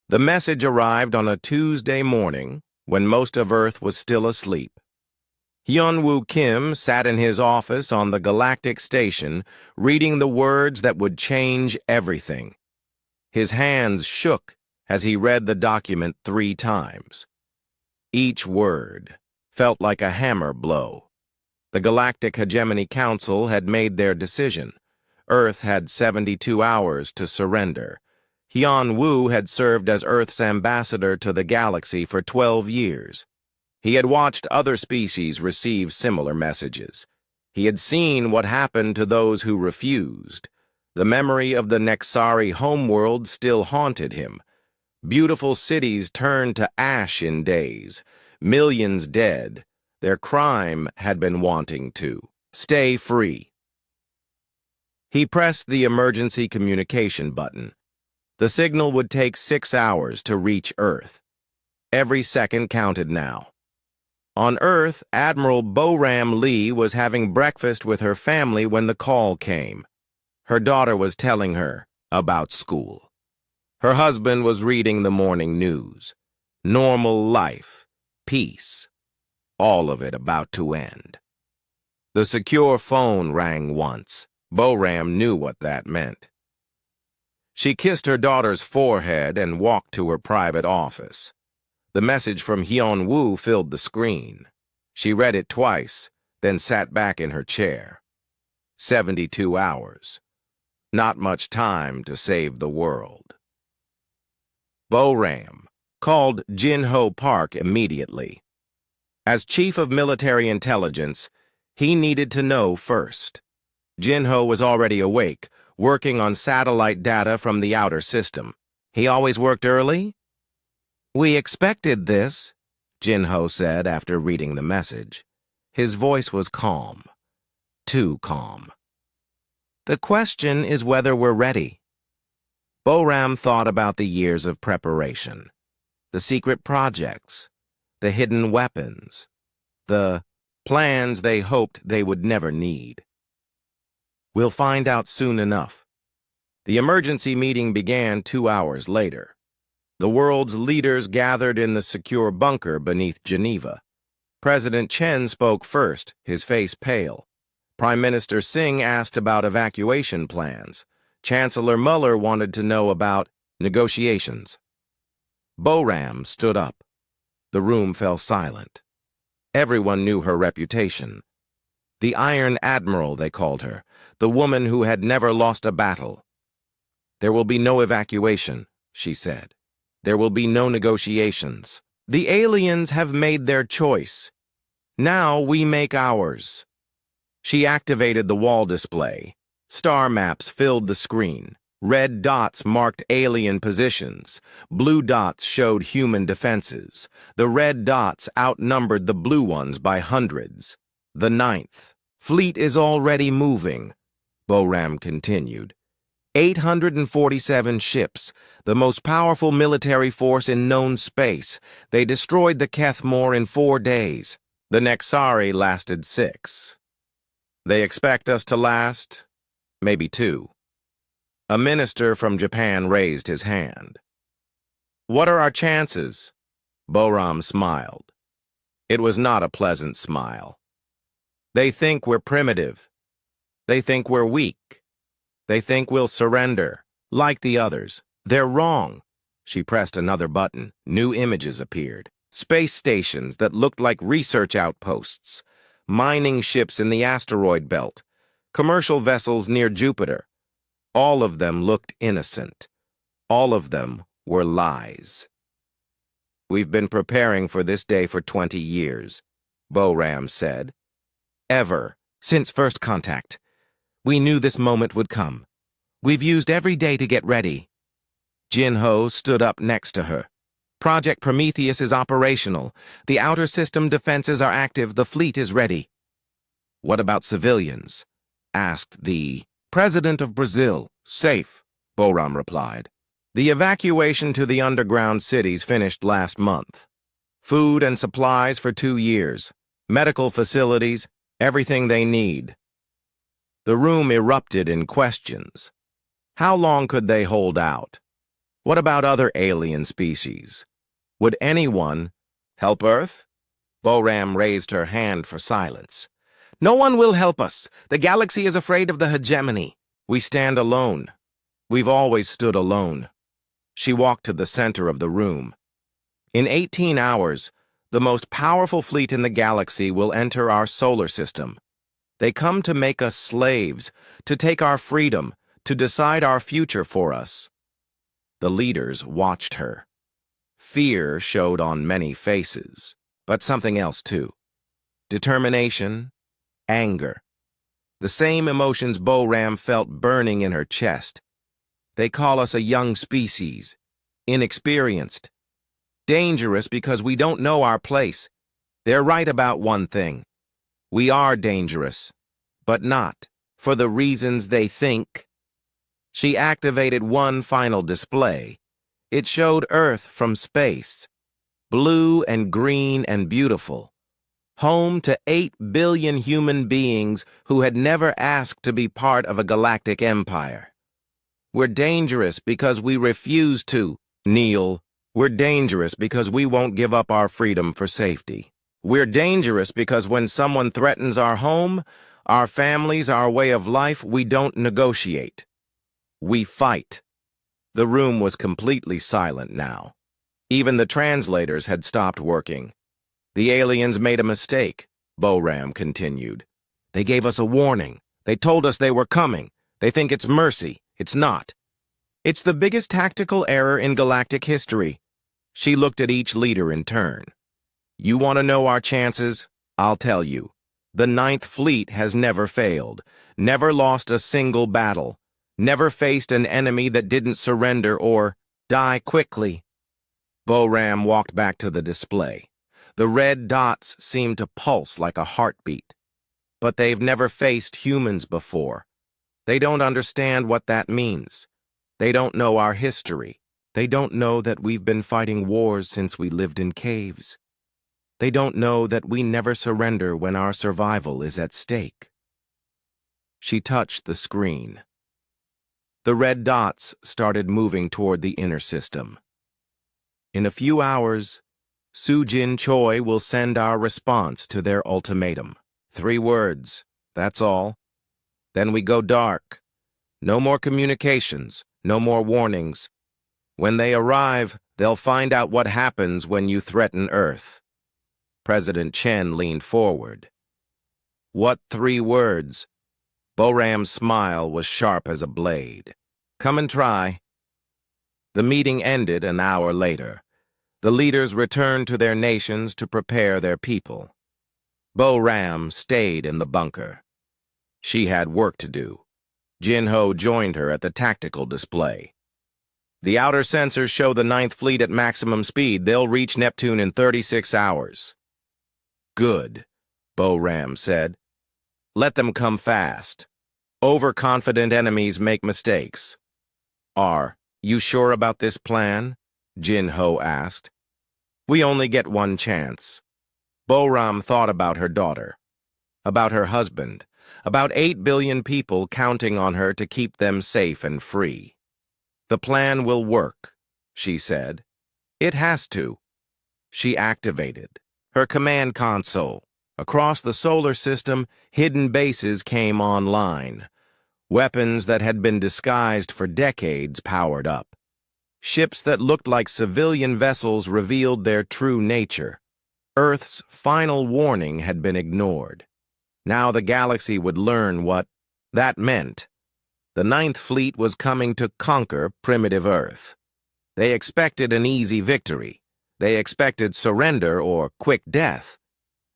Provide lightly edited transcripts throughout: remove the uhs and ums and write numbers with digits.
The message arrived on a Tuesday morning when most of Earth was still asleep. Hyun-woo Kim sat in his office on the Galactic Station, reading the words that would change everything. His hands shook as he read the document 3 times. Each word felt like a hammer blow. The Galactic Hegemony Council had made their decision. Earth had 72 hours to surrender. Hyun-woo had served as Earth's ambassador to the galaxy for 12 years. He had watched other species receive similar messages. He had seen what happened to those who refused. The memory of the Nexari homeworld still haunted him. Beautiful cities turned to ash in days. Millions dead. Their crime had been wanting to stay free. He pressed the emergency communication button. The signal would take 6 hours to reach Earth. Every second counted now. On Earth, Admiral Boram Lee was having breakfast with her family when the call came. Her daughter was telling her about school. Her husband was reading the morning news. Normal life, peace, all of it about to end. The secure phone rang once. Boram knew what that meant. She kissed her daughter's forehead and walked to her private office. The message from Hyun-woo filled the screen. She read it twice, then sat back in her chair. 72 hours. Not much time to save the world. Boram called Jin-ho Park immediately. As Chief of Military Intelligence, he needed to know first. Jin-ho was already awake, working on satellite data from the outer system. He always worked early? "We expected this," Jin-ho said after reading the message. His voice was calm. Too calm. "The question is whether we're ready." Boram thought about the years of preparation, the secret projects, the hidden weapons, the plans they hoped they would never need. "We'll find out soon enough." The emergency meeting began 2 hours later. The world's leaders gathered in the secure bunker beneath Geneva. President Chen spoke first, his face pale. Prime Minister Singh asked about evacuation plans. Chancellor Muller wanted to know about negotiations. Boram stood up. The room fell silent. Everyone knew her reputation. The Iron Admiral, they called her, the woman who had never lost a battle. "There will be no evacuation," she said. "There will be no negotiations. The aliens have made their choice. Now we make ours." She activated the wall display. Star maps filled the screen. Red dots marked alien positions. Blue dots showed human defenses. The red dots outnumbered the blue ones by hundreds. "The 9th Fleet is already moving," Boram continued. 847 ships, the most powerful military force in known space. They destroyed the Kethmore in 4 days. The Nexari lasted 6. They expect us to last, maybe 2. A minister from Japan raised his hand. "What are our chances?" Boram smiled. It was not a pleasant smile. "They think we're primitive. They think we're weak. They think we'll surrender, like the others. They're wrong." She pressed another button. New images appeared. Space stations that looked like research outposts. Mining ships in the asteroid belt. Commercial vessels near Jupiter. All of them looked innocent. All of them were lies. "We've been preparing for this day for 20 years, Boram said. "Ever, since first contact. We knew this moment would come. We've used every day to get ready." Jin-ho stood up next to her. "Project Prometheus is operational. The outer system defenses are active. The fleet is ready." "What about civilians?" asked the President of Brazil. "Safe," Boram replied. "The evacuation to the underground cities finished last month. Food and supplies for 2 years. Medical facilities, everything they need." The room erupted in questions. How long could they hold out? What about other alien species? Would anyone help Earth? Boram raised her hand for silence. No one will help us. The galaxy is afraid of the hegemony. We stand alone. We've always stood alone. She walked to the center of the room. In 18 hours, the most powerful fleet in the galaxy will enter our solar system. They come to make us slaves, to take our freedom, to decide our future for us. The leaders watched her. Fear showed on many faces, but something else too. Determination, anger. The same emotions Boram felt burning in her chest. They call us a young species, inexperienced, dangerous because we don't know our place. They're right about one thing. We are dangerous, but not for the reasons they think. She activated one final display. It showed Earth from space, blue and green and beautiful, home to 8 billion human beings who had never asked to be part of a galactic empire. We're dangerous because we refuse to kneel. We're dangerous because we won't give up our freedom for safety. We're dangerous because when someone threatens our home, our families, our way of life, we don't negotiate. We fight. The room was completely silent now. Even the translators had stopped working. The aliens made a mistake, Boram continued. They gave us a warning. They told us they were coming. They think it's mercy. It's not. It's the biggest tactical error in galactic history. She looked at each leader in turn. You want to know our chances? I'll tell you. The Ninth Fleet has never failed, never lost a single battle, never faced an enemy that didn't surrender or die quickly. Boram walked back to the display. The red dots seemed to pulse like a heartbeat. But they've never faced humans before. They don't understand what that means. They don't know our history. They don't know that we've been fighting wars since we lived in caves. They don't know that we never surrender when our survival is at stake. She touched the screen. The red dots started moving toward the inner system. In a few hours, Sujin Choi will send our response to their ultimatum. 3 words, that's all. Then we go dark. No more communications, no more warnings. When they arrive, they'll find out what happens when you threaten Earth. President Chen leaned forward. What 3 words? Boram's smile was sharp as a blade. Come and try. The meeting ended an hour later. The leaders returned to their nations to prepare their people. Boram stayed in the bunker. She had work to do. Jinho joined her at the tactical display. The outer sensors show the Ninth Fleet at maximum speed. They'll reach Neptune in 36 hours. Good, Boram said. Let them come fast. Overconfident enemies make mistakes. Are you sure about this plan? Jinho asked. We only get one chance. Boram thought about her daughter, about her husband, about 8 billion people counting on her to keep them safe and free. The plan will work, she said. It has to. She activated her command console. Across the solar system, hidden bases came online. Weapons that had been disguised for decades powered up. Ships that looked like civilian vessels revealed their true nature. Earth's final warning had been ignored. Now the galaxy would learn what that meant. The Ninth Fleet was coming to conquer primitive Earth. They expected an easy victory. They expected surrender or quick death.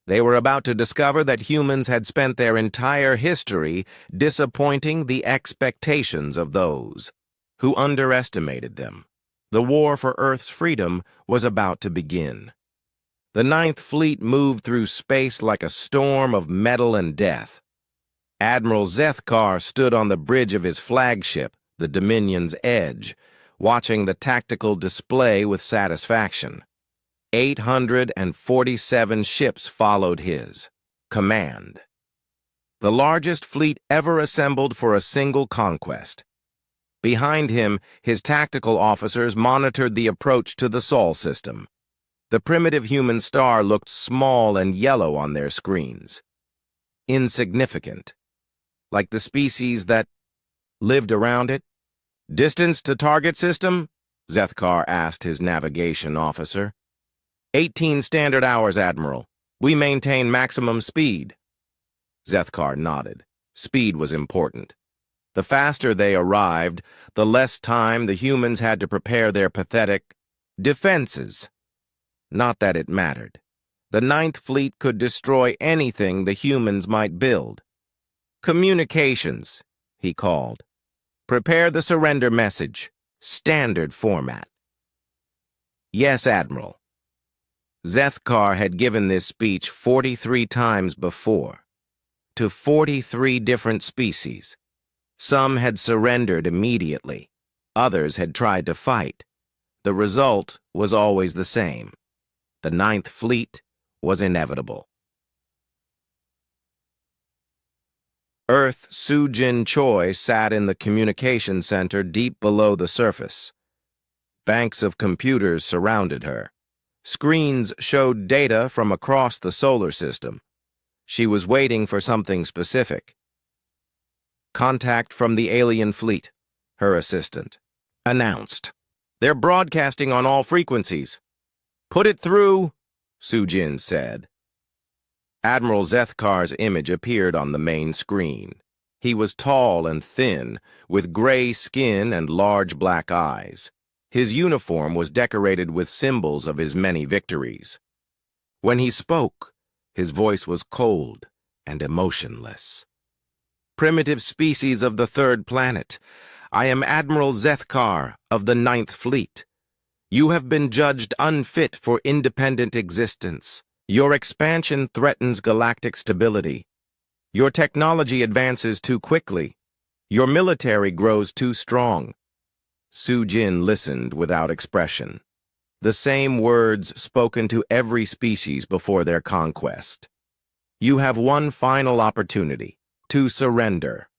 They were about to discover that humans had spent their entire history disappointing the expectations of those who underestimated them. The war for Earth's freedom was about to begin. The Ninth Fleet moved through space like a storm of metal and death. Admiral Zethkar stood on the bridge of his flagship, the Dominion's Edge, watching the tactical display with satisfaction. 847 ships followed his command. The largest fleet ever assembled for a single conquest. Behind him, his tactical officers monitored the approach to the Sol system. The primitive human star looked small and yellow on their screens. Insignificant. Like the species that lived around it. "Distance to target system?" Zethkar asked his navigation officer. 18 standard hours, Admiral. We maintain maximum speed." Zethkar nodded. Speed was important. The faster they arrived, the less time the humans had to prepare their pathetic defenses. Not that it mattered. The Ninth Fleet could destroy anything the humans might build. "Communications," he called. "Prepare the surrender message. Standard format." "Yes, Admiral." Zethkar had given this speech 43 times before, to 43 different species. Some had surrendered immediately. Others had tried to fight. The result was always the same. The Ninth Fleet was inevitable. Earth Sujin Choi sat in the communication center deep below the surface. Banks of computers surrounded her. Screens showed data from across the solar system. She was waiting for something specific. "Contact from the alien fleet," her assistant announced. "They're broadcasting on all frequencies." "Put it through," Sujin said. Admiral Zethkar's image appeared on the main screen. He was tall and thin, with gray skin and large black eyes. His uniform was decorated with symbols of his many victories. When he spoke, his voice was cold and emotionless. "Primitive species of the third planet, I am Admiral Zethkar of the Ninth Fleet. You have been judged unfit for independent existence. Your expansion threatens galactic stability. Your technology advances too quickly. Your military grows too strong." Sujin listened without expression. The same words spoken to every species before their conquest. "You have one final opportunity to surrender.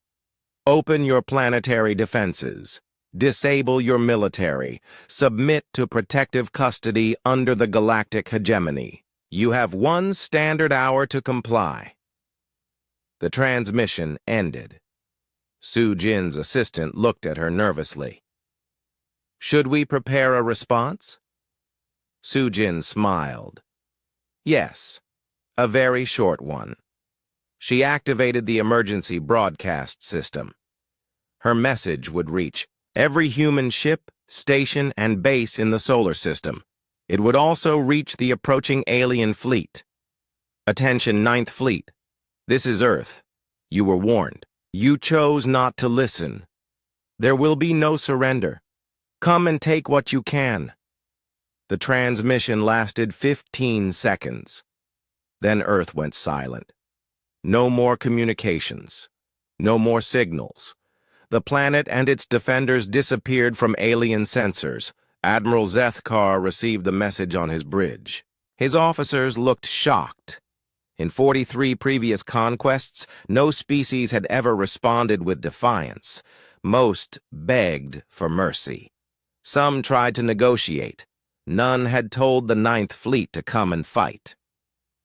Open your planetary defenses. Disable your military. Submit to protective custody under the galactic hegemony. You have 1 standard hour to comply." The transmission ended. Sujin's assistant looked at her nervously. "Should we prepare a response?" Sujin smiled. "Yes, a very short one." She activated the emergency broadcast system. Her message would reach every human ship, station, and base in the solar system. It would also reach the approaching alien fleet. "Attention, Ninth Fleet. This is Earth. You were warned. You chose not to listen. There will be no surrender. Come and take what you can." The transmission lasted 15 seconds. Then Earth went silent. No more communications. No more signals. The planet and its defenders disappeared from alien sensors. Admiral Zethkar received the message on his bridge. His officers looked shocked. In 43 previous conquests, no species had ever responded with defiance. Most begged for mercy. Some tried to negotiate. None had told the Ninth Fleet to come and fight.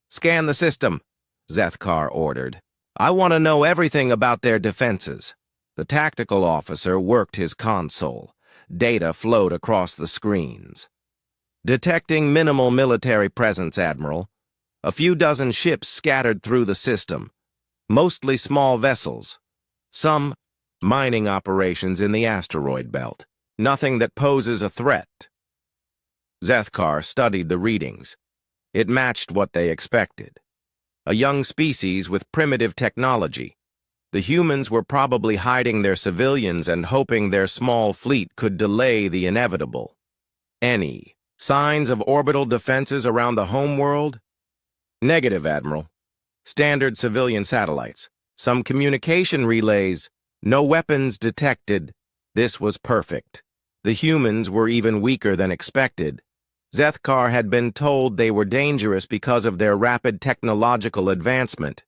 "Scan the system," Zethkar ordered. "I want to know everything about their defenses." The tactical officer worked his console. Data flowed across the screens. "Detecting minimal military presence, Admiral. A few dozen ships scattered through the system. Mostly small vessels. Some mining operations in the asteroid belt. Nothing that poses a threat." Zethkar studied the readings. It matched what they expected. A young species with primitive technology. The humans were probably hiding their civilians and hoping their small fleet could delay the inevitable. Any signs of orbital defenses around the homeworld? "Negative, Admiral. Standard civilian satellites. Some communication relays. No weapons detected." This was perfect. The humans were even weaker than expected. Zethkar had been told they were dangerous because of their rapid technological advancement.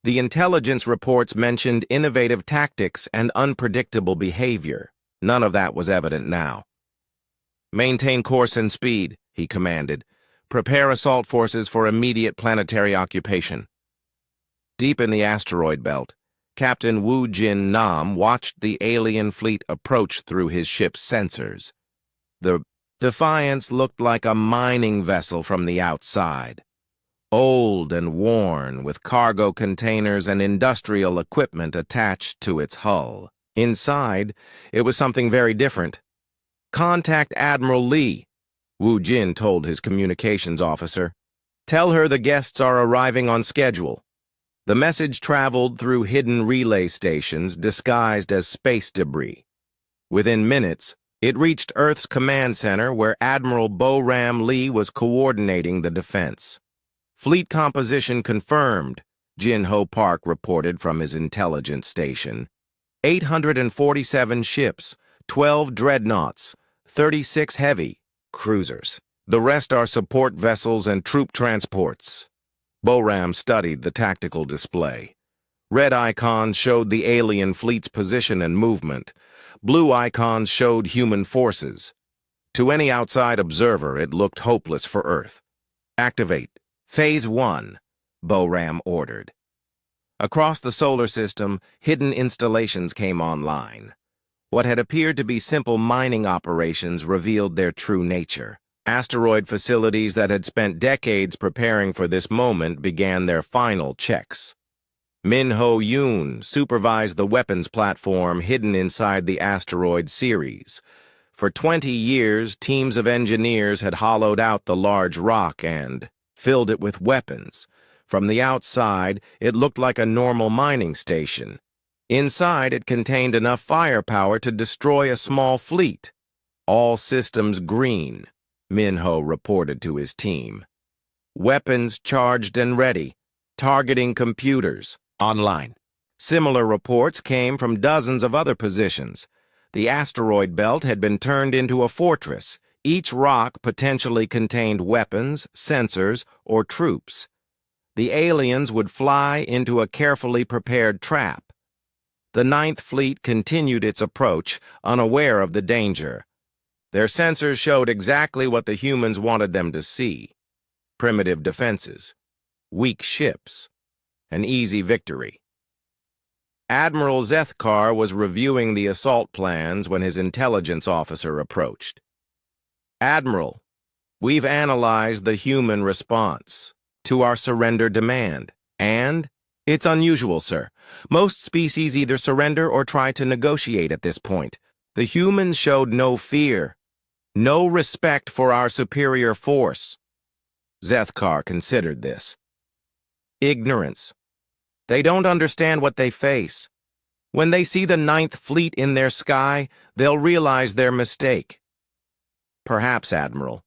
The intelligence reports mentioned innovative tactics and unpredictable behavior. None of that was evident now. "Maintain course and speed," he commanded. "Prepare assault forces for immediate planetary occupation." Deep in the asteroid belt, Captain Wu Jin Nam watched the alien fleet approach through his ship's sensors. The Defiance looked like a mining vessel from the outside, old and worn, with cargo containers and industrial equipment attached to its hull. Inside, it was something very different. "Contact Admiral Lee," Wu Jin told his communications officer. "Tell her the guests are arriving on schedule." The message traveled through hidden relay stations disguised as space debris. Within minutes, it reached Earth's command center where Admiral Bo-Ram Lee was coordinating the defense. "Fleet composition confirmed," Jin Ho Park reported from his intelligence station. 847 ships, 12 dreadnoughts, 36 heavy cruisers. The rest are support vessels and troop transports. Bo-Ram studied the tactical display. Red icons showed the alien fleet's position and movement. Blue icons showed human forces. To any outside observer, it looked hopeless for Earth. "Activate Phase 1, Bo-Ram ordered. Across the solar system, hidden installations came online. What had appeared to be simple mining operations revealed their true nature. Asteroid facilities that had spent decades preparing for this moment began their final checks. Min Ho Yoon supervised the weapons platform hidden inside the asteroid series. For 20 years, teams of engineers had hollowed out the large rock and filled it with weapons. From the outside, it looked like a normal mining station. Inside, it contained enough firepower to destroy a small fleet. "All systems green," Minho reported to his team. "Weapons charged and ready. Targeting computers. Online." Similar reports came from dozens of other positions. The asteroid belt had been turned into a fortress. Each rock potentially contained weapons, sensors, or troops. The aliens would fly into a carefully prepared trap. The Ninth Fleet continued its approach, unaware of the danger. Their sensors showed exactly what the humans wanted them to see: primitive defenses, weak ships, an easy victory. Admiral Zethkar was reviewing the assault plans when his intelligence officer approached. "Admiral, we've analyzed the human response to our surrender demand, and it's unusual, sir. Most species either surrender or try to negotiate at this point. The humans showed no fear, no respect for our superior force." Zethkar considered this. "Ignorance. They don't understand what they face. When they see the Ninth Fleet in their sky, they'll realize their mistake." "Perhaps, Admiral.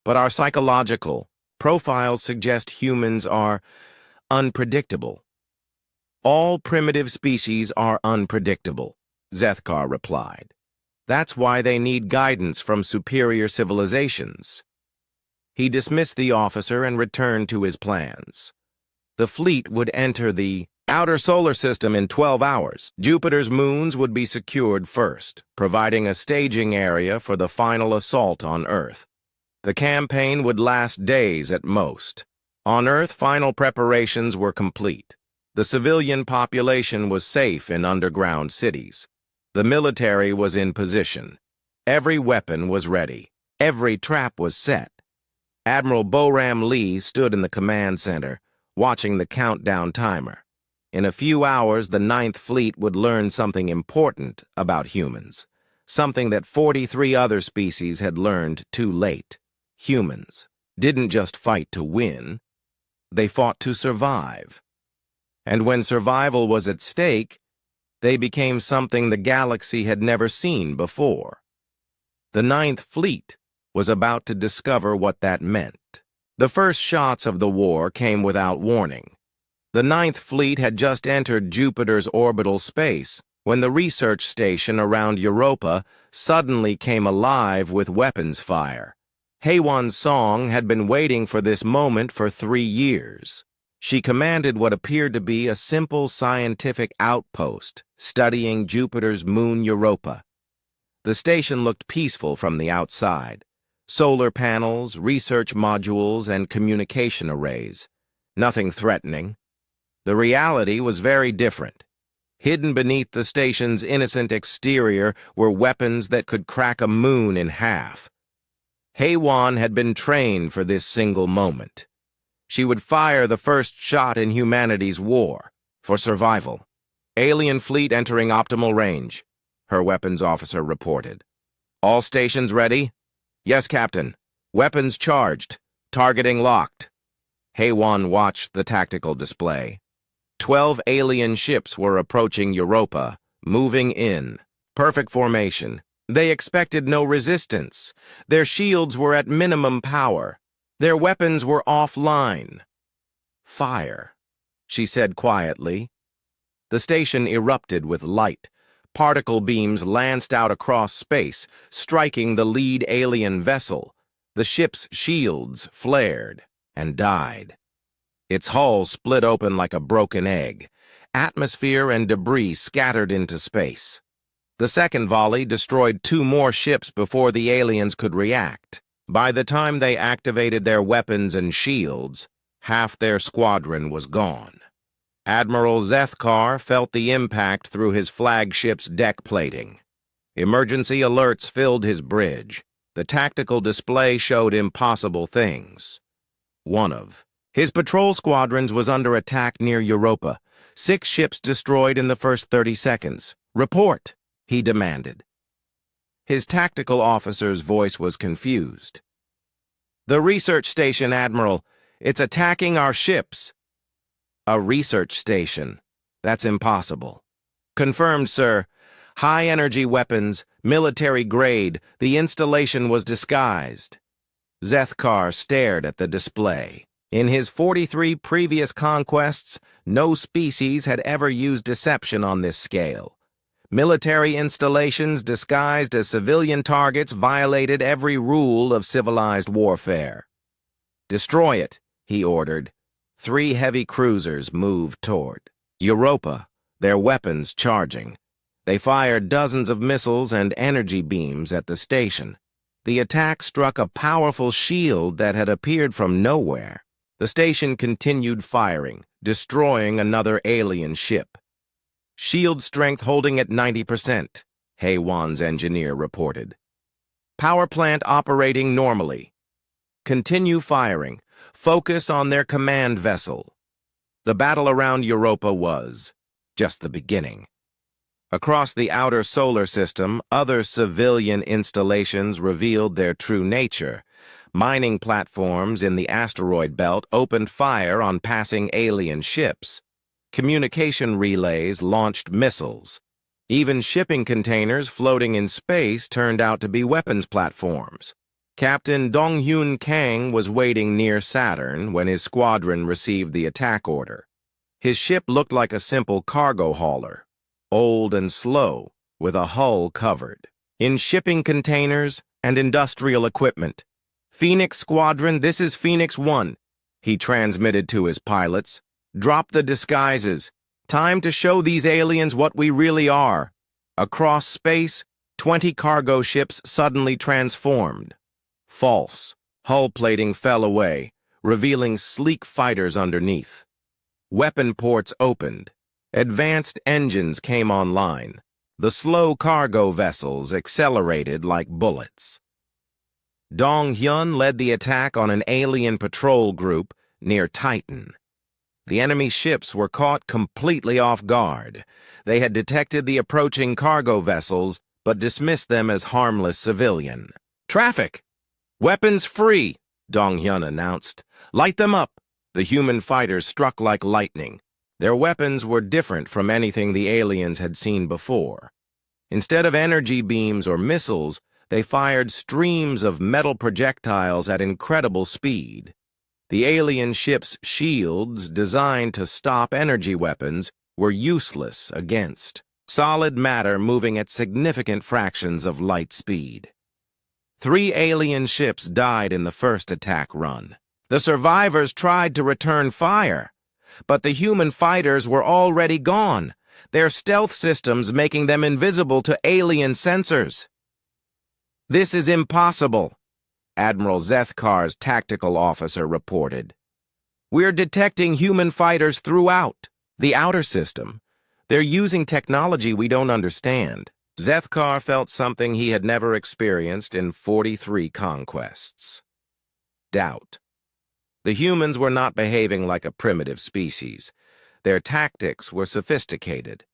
But our psychological profiles suggest humans are unpredictable." "All primitive species are unpredictable," Zethkar replied. "That's why they need guidance from superior civilizations." He dismissed the officer and returned to his plans. The fleet would enter the outer solar system in 12 hours. Jupiter's moons would be secured first, providing a staging area for the final assault on Earth. The campaign would last days at most. On Earth, final preparations were complete. The civilian population was safe in underground cities. The military was in position. Every weapon was ready. Every trap was set. Admiral Bo-Ram Lee stood in the command center, watching the countdown timer. In a few hours, the Ninth Fleet would learn something important about humans, something that 43 other species had learned too late. Humans didn't just fight to win, they fought to survive. And when survival was at stake, they became something the galaxy had never seen before. The Ninth Fleet was about to discover what that meant. The first shots of the war came without warning. The Ninth Fleet had just entered Jupiter's orbital space when the research station around Europa suddenly came alive with weapons fire. Haewon Song had been waiting for this moment for 3 years. She commanded what appeared to be a simple scientific outpost studying Jupiter's moon Europa. The station looked peaceful from the outside. Solar panels, research modules, and communication arrays. Nothing threatening. The reality was very different. Hidden beneath the station's innocent exterior were weapons that could crack a moon in half. HFY had been trained for this single moment. She would fire the first shot in humanity's war, for survival. Alien fleet entering optimal range, her weapons officer reported. All stations ready? Yes, Captain. Weapons charged. Targeting locked. HFY watched the tactical display. 12 alien ships were approaching Europa, moving in. Perfect formation. They expected no resistance. Their shields were at minimum power. Their weapons were offline. Fire, she said quietly. The station erupted with light. Particle beams lanced out across space, striking the lead alien vessel. The ship's shields flared and died. Its hull split open like a broken egg. Atmosphere and debris scattered into space. The second volley destroyed 2 more ships before the aliens could react. By the time they activated their weapons and shields, half their squadron was gone. Admiral Zethkar felt the impact through his flagship's deck plating. Emergency alerts filled his bridge. The tactical display showed impossible things. One of his patrol squadrons was under attack near Europa. 6 ships destroyed in the first 30 seconds. Report, he demanded. His tactical officer's voice was confused. The research station, Admiral. It's attacking our ships. A research station. That's impossible. Confirmed, sir. High-energy weapons, military grade. The installation was disguised. Zethkar stared at the display. In his 43 previous conquests, no species had ever used deception on this scale. Military installations disguised as civilian targets violated every rule of civilized warfare. Destroy it, he ordered. 3 heavy cruisers moved toward Europa, their weapons charging. They fired dozens of missiles and energy beams at the station. The attack struck a powerful shield that had appeared from nowhere. The station continued firing, destroying another alien ship. Shield strength holding at 90%, HFY's engineer reported. Power plant operating normally. Continue firing. Focus on their command vessel. The battle around Europa was just the beginning. Across the outer solar system, other civilian installations revealed their true nature. Mining platforms in the asteroid belt opened fire on passing alien ships. Communication relays launched missiles. Even shipping containers floating in space turned out to be weapons platforms. Captain Donghyun Kang was waiting near Saturn when his squadron received the attack order. His ship looked like a simple cargo hauler, old and slow, with a hull covered. In shipping containers and industrial equipment. Phoenix Squadron, this is Phoenix 1, he transmitted to his pilots. Drop the disguises. Time to show these aliens what we really are. Across space, 20 cargo ships suddenly transformed. False. Hull plating fell away, revealing sleek fighters underneath. Weapon ports opened. Advanced engines came online. The slow cargo vessels accelerated like bullets. Dong-hyun led the attack on an alien patrol group near Titan. The enemy ships were caught completely off guard. They had detected the approaching cargo vessels, but dismissed them as harmless civilian. Traffic! Weapons free, Dong-hyun announced. Light them up. The human fighters struck like lightning. Their weapons were different from anything the aliens had seen before. Instead of energy beams or missiles, they fired streams of metal projectiles at incredible speed. The alien ship's shields, designed to stop energy weapons, were useless against solid matter moving at significant fractions of light speed. 3 alien ships died in the first attack run. The survivors tried to return fire, but the human fighters were already gone, their stealth systems making them invisible to alien sensors. "This is impossible," Admiral Zethkar's tactical officer reported. "We're detecting human fighters throughout the outer system. They're using technology we don't understand." Zethkar felt something he had never experienced in 43 conquests. Doubt. The humans were not behaving like a primitive species. Their tactics were sophisticated.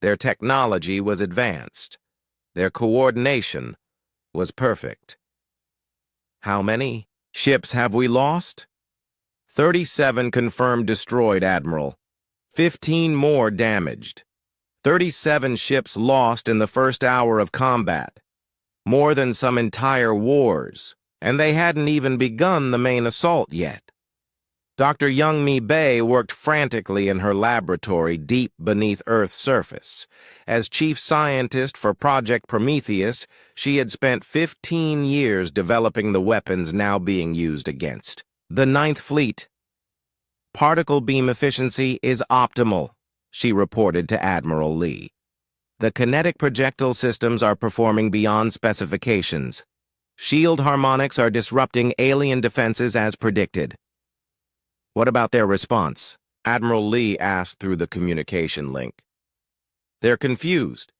Their technology was advanced. Their coordination was perfect. "How many ships have we lost?" 37 confirmed destroyed, Admiral. 15 more damaged. 37 ships lost in the first hour of combat. More than some entire wars, and they hadn't even begun the main assault yet. Dr. Youngmi Bei worked frantically in her laboratory deep beneath Earth's surface. As chief scientist for Project Prometheus, she had spent 15 years developing the weapons now being used against the Ninth Fleet. "Particle beam efficiency is optimal," she reported to Admiral Lee. "The kinetic projectile systems are performing beyond specifications. Shield harmonics are disrupting alien defenses as predicted." "What about their response?" Admiral Lee asked through the communication link. "They're confused.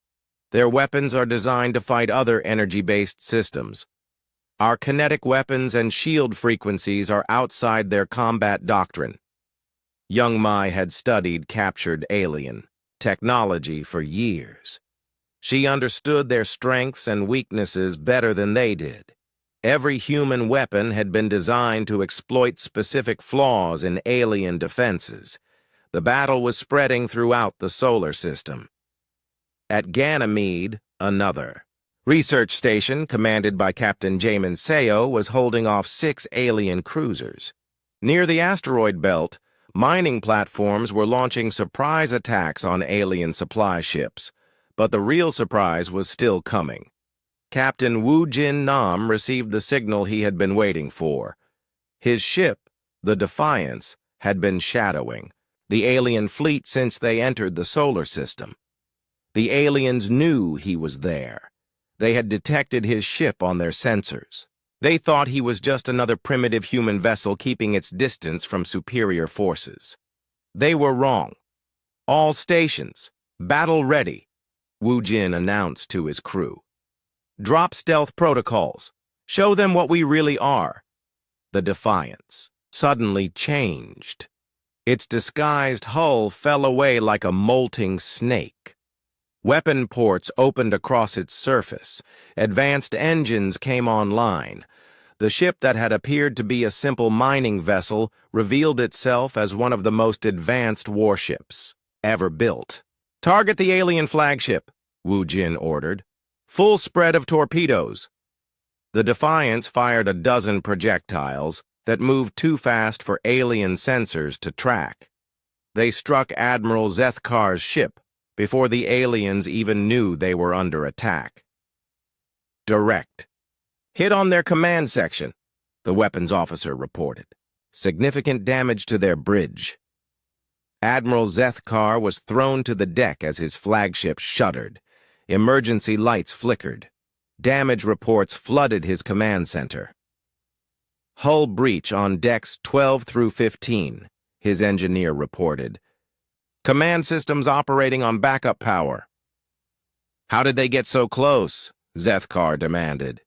Their weapons are designed to fight other energy-based systems. Our kinetic weapons and shield frequencies are outside their combat doctrine." Young Mai had studied captured alien technology for years. She understood their strengths and weaknesses better than they did. Every human weapon had been designed to exploit specific flaws in alien defenses. The battle was spreading throughout the solar system. At Ganymede, another research station commanded by Captain Jamin Seo was holding off 6 alien cruisers. Near the asteroid belt, mining platforms were launching surprise attacks on alien supply ships, but the real surprise was still coming. Captain Wu Jin Nam received the signal he had been waiting for. His ship, the Defiance, had been shadowing the alien fleet since they entered the solar system. The aliens knew he was there. They had detected his ship on their sensors. They thought he was just another primitive human vessel keeping its distance from superior forces. They were wrong. "All stations, battle ready," Wu Jin announced to his crew. "Drop stealth protocols. Show them what we really are." The Defiance suddenly changed. Its disguised hull fell away like a molting snake. Weapon ports opened across its surface. Advanced engines came online. The ship that had appeared to be a simple mining vessel revealed itself as one of the most advanced warships ever built. "Target the alien flagship," Wu Jin ordered. "Full spread of torpedoes." The Defiance fired a dozen projectiles that moved too fast for alien sensors to track. They struck Admiral Zethkar's ship before the aliens even knew they were under attack. "Direct. Hit on their command section," the weapons officer reported. "Significant damage to their bridge." Admiral Zethkar was thrown to the deck as his flagship shuddered. Emergency lights flickered. Damage reports flooded his command center. "Hull breach on decks 12 through 15, his engineer reported. "Command systems operating on backup power." "How did they get so close?" Zethkar demanded.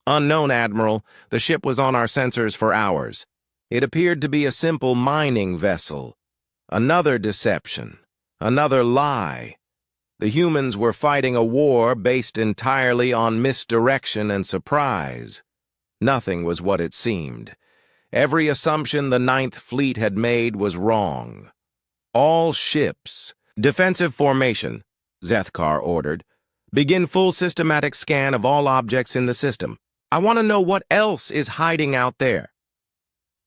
"Unknown, Admiral. The ship was on our sensors for hours. It appeared to be a simple mining vessel. Another deception. Another lie. The humans were fighting a war based entirely on misdirection and surprise. Nothing was what it seemed. Every assumption the Ninth Fleet had made was wrong. All ships, defensive formation, Zethkar ordered. Begin full systematic scan of all objects in the system. I want to know what else is hiding out there.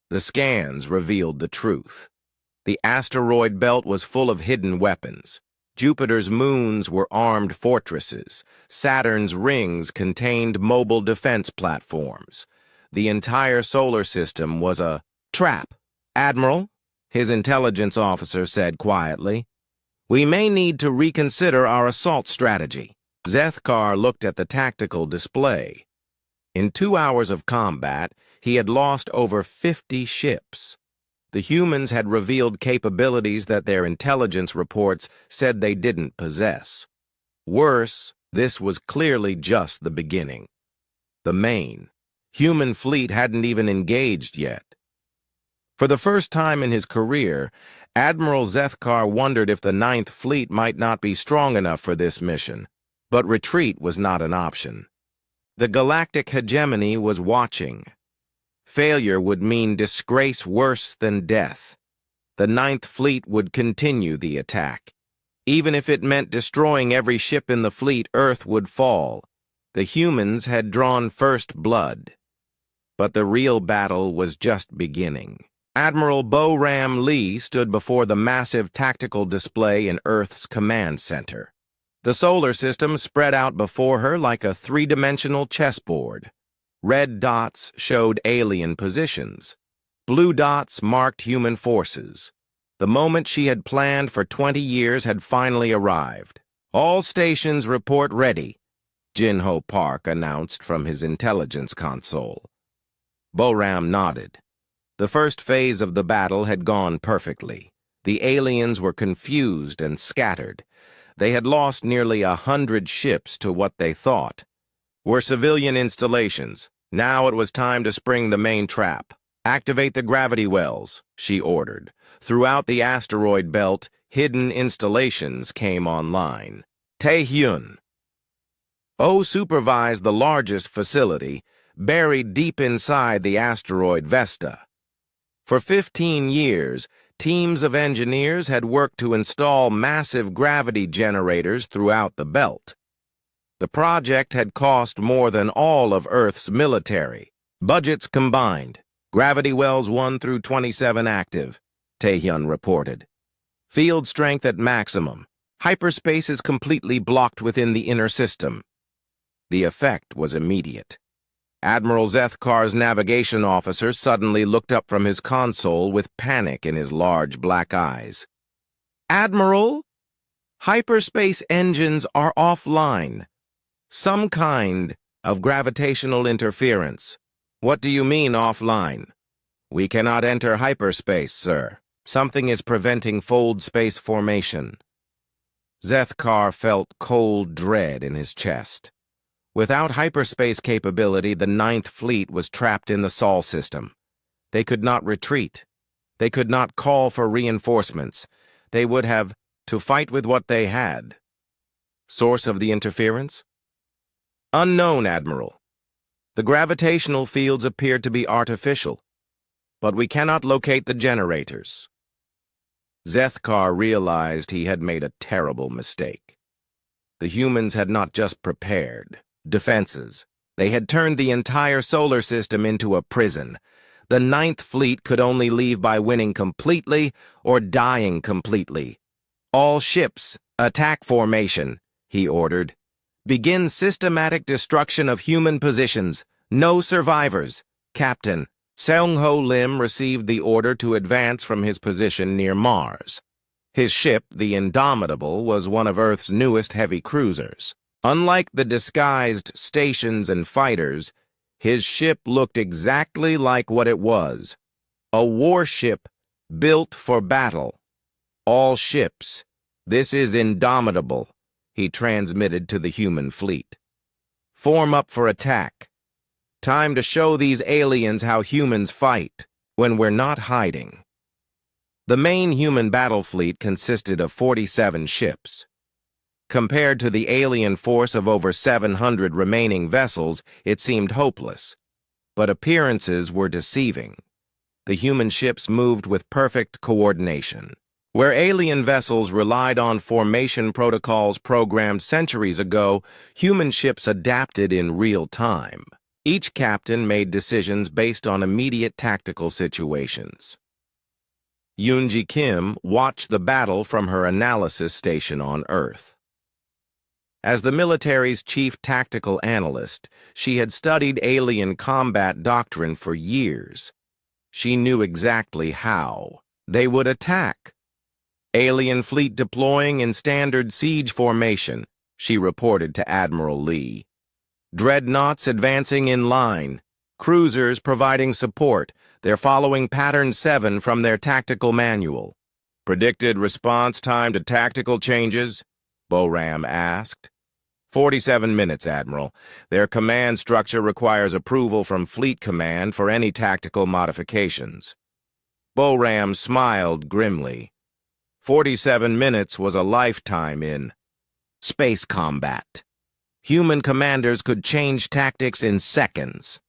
The scans revealed the truth. The asteroid belt was full of hidden weapons. Jupiter's moons were armed fortresses. Saturn's rings contained mobile defense platforms. The entire solar system was a trap. "Admiral," his intelligence officer said quietly, "we may need to reconsider our assault strategy." Zethkar looked at the tactical display. In 2 hours of combat, he had lost over 50 ships. The humans had revealed capabilities that their intelligence reports said they didn't possess. Worse, this was clearly just the beginning. The main human fleet hadn't even engaged yet. For the first time in his career, Admiral Zethkar wondered if the Ninth Fleet might not be strong enough for this mission, but retreat was not an option. The galactic hegemony was watching. Failure would mean disgrace worse than death. The Ninth Fleet would continue the attack. Even if it meant destroying every ship in the fleet, Earth would fall. The humans had drawn first blood. But the real battle was just beginning. Admiral Bo-Ram Lee stood before the massive tactical display in Earth's command center. The solar system spread out before her like a three-dimensional chessboard. Red dots showed alien positions. Blue dots marked human forces. The moment she had planned for 20 years had finally arrived. "All stations report ready," Jin-Ho Park announced from his intelligence console. Bo-Ram nodded. The first phase of the battle had gone perfectly. The aliens were confused and scattered. They had lost nearly 100 ships to what they thought were civilian installations. Now it was time to spring the main trap. "Activate the gravity wells," she ordered. Throughout the asteroid belt, hidden installations came online. Taehyun O supervised the largest facility, buried deep inside the asteroid Vesta. For 15 years, teams of engineers had worked to install massive gravity generators throughout the belt. The project had cost more than all of Earth's military. Budgets combined. Gravity wells 1 through 27 active, Taehyun reported. Field strength at maximum. Hyperspace is completely blocked within the inner system. The effect was immediate. Admiral Zethkar's navigation officer suddenly looked up from his console with panic in his large black eyes. "Admiral, hyperspace engines are offline. Some kind of gravitational interference." "What do you mean offline?" "We cannot enter hyperspace, sir. Something is preventing fold space formation." Zethkar felt cold dread in his chest. Without hyperspace capability, the Ninth Fleet was trapped in the Sol system. They could not retreat. They could not call for reinforcements. They would have to fight with what they had. Source of the interference? Unknown, Admiral. The gravitational fields appeared to be artificial, but we cannot locate the generators. Zethkar realized he had made a terrible mistake. The humans had not just prepared defenses. They had turned the entire solar system into a prison. The Ninth Fleet could only leave by winning completely or dying completely. "All ships, attack formation," he ordered. "Begin systematic destruction of human positions. No survivors. Captain." Seung-Ho Lim received the order to advance from his position near Mars. His ship, the Indomitable, was one of Earth's newest heavy cruisers. Unlike the disguised stations and fighters, his ship looked exactly like what it was: a warship built for battle. "All ships, this is Indomitable," he transmitted to the human fleet. "Form up for attack. Time to show these aliens how humans fight when we're not hiding." The main human battle fleet consisted of 47 ships. Compared to the alien force of over 700 remaining vessels, it seemed hopeless. But appearances were deceiving. The human ships moved with perfect coordination. Where alien vessels relied on formation protocols programmed centuries ago, human ships adapted in real time. Each captain made decisions based on immediate tactical situations. Yoon-ji Kim watched the battle from her analysis station on Earth. As the military's chief tactical analyst, she had studied alien combat doctrine for years. She knew exactly how they would attack. "Alien fleet deploying in standard siege formation," she reported to Admiral Lee. Dreadnoughts advancing in line. Cruisers providing support. They're following Pattern 7 from their tactical manual. Predicted response time to tactical changes? Boram asked. 47 minutes, Admiral. Their command structure requires approval from Fleet Command for any tactical modifications. Boram smiled grimly. 47 minutes was a lifetime in space combat. Human commanders could change tactics in seconds.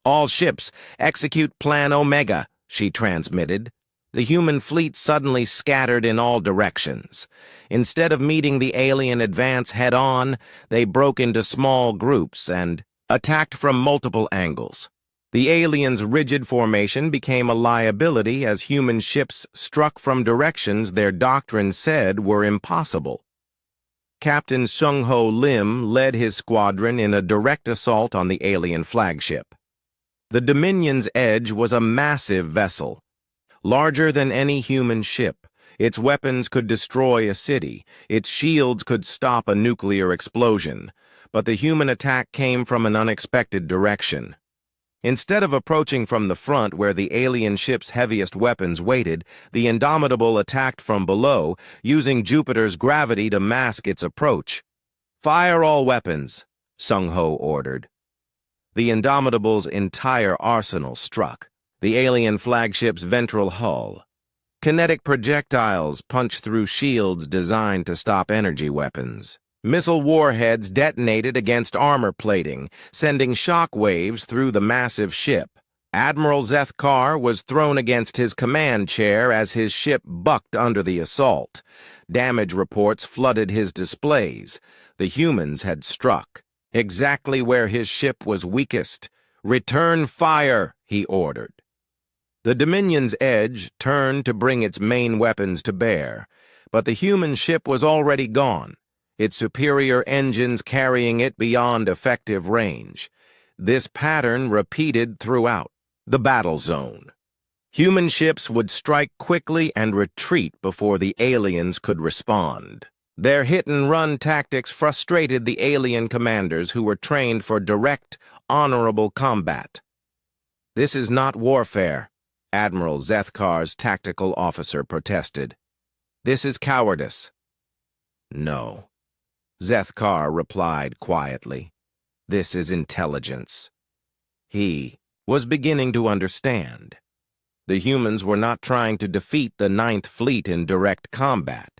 All ships, execute Plan Omega, she transmitted. The human fleet suddenly scattered in all directions. Instead of meeting the alien advance head-on, they broke into small groups and attacked from multiple angles. The aliens' rigid formation became a liability as human ships struck from directions their doctrine said were impossible. Captain Sung-Ho Lim led his squadron in a direct assault on the alien flagship. The Dominion's Edge was a massive vessel. Larger than any human ship, its weapons could destroy a city, its shields could stop a nuclear explosion, but the human attack came from an unexpected direction. Instead of approaching from the front where the alien ship's heaviest weapons waited, the Indomitable attacked from below, using Jupiter's gravity to mask its approach. "Fire all weapons," Sung-Ho ordered. The Indomitable's entire arsenal struck. The alien flagship's ventral hull. Kinetic projectiles punched through shields designed to stop energy weapons. Missile warheads detonated against armor plating, sending shock waves through the massive ship. Admiral Zethkar was thrown against his command chair as his ship bucked under the assault. Damage reports flooded his displays. The humans had struck exactly where his ship was weakest. "Return fire," he ordered. The Dominion's Edge turned to bring its main weapons to bear, but the human ship was already gone, its superior engines carrying it beyond effective range. This pattern repeated throughout the battle zone. Human ships would strike quickly and retreat before the aliens could respond. Their hit-and-run tactics frustrated the alien commanders who were trained for direct, honorable combat. "This is not warfare," Admiral Zethkar's tactical officer protested. "This is cowardice." "No," Zethkar replied quietly. "This is intelligence." He was beginning to understand. The humans were not trying to defeat the Ninth Fleet in direct combat.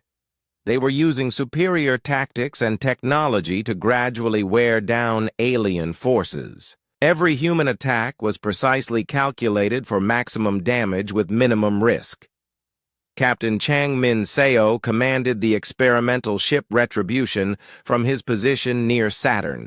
They were using superior tactics and technology to gradually wear down alien forces. Every human attack was precisely calculated for maximum damage with minimum risk. Captain Chang Min Seo commanded the experimental ship Retribution from his position near Saturn.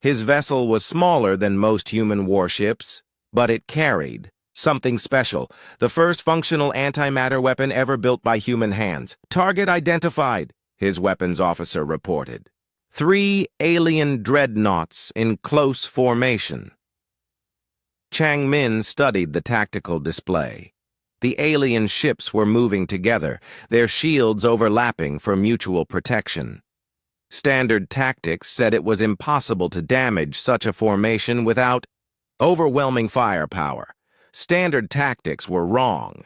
His vessel was smaller than most human warships, but it carried something special, the first functional antimatter weapon ever built by human hands. "Target identified," his weapons officer reported. 3 alien dreadnoughts in close formation. Chang Min studied the tactical display. The alien ships were moving together, their shields overlapping for mutual protection. Standard tactics said it was impossible to damage such a formation without overwhelming firepower. Standard tactics were wrong.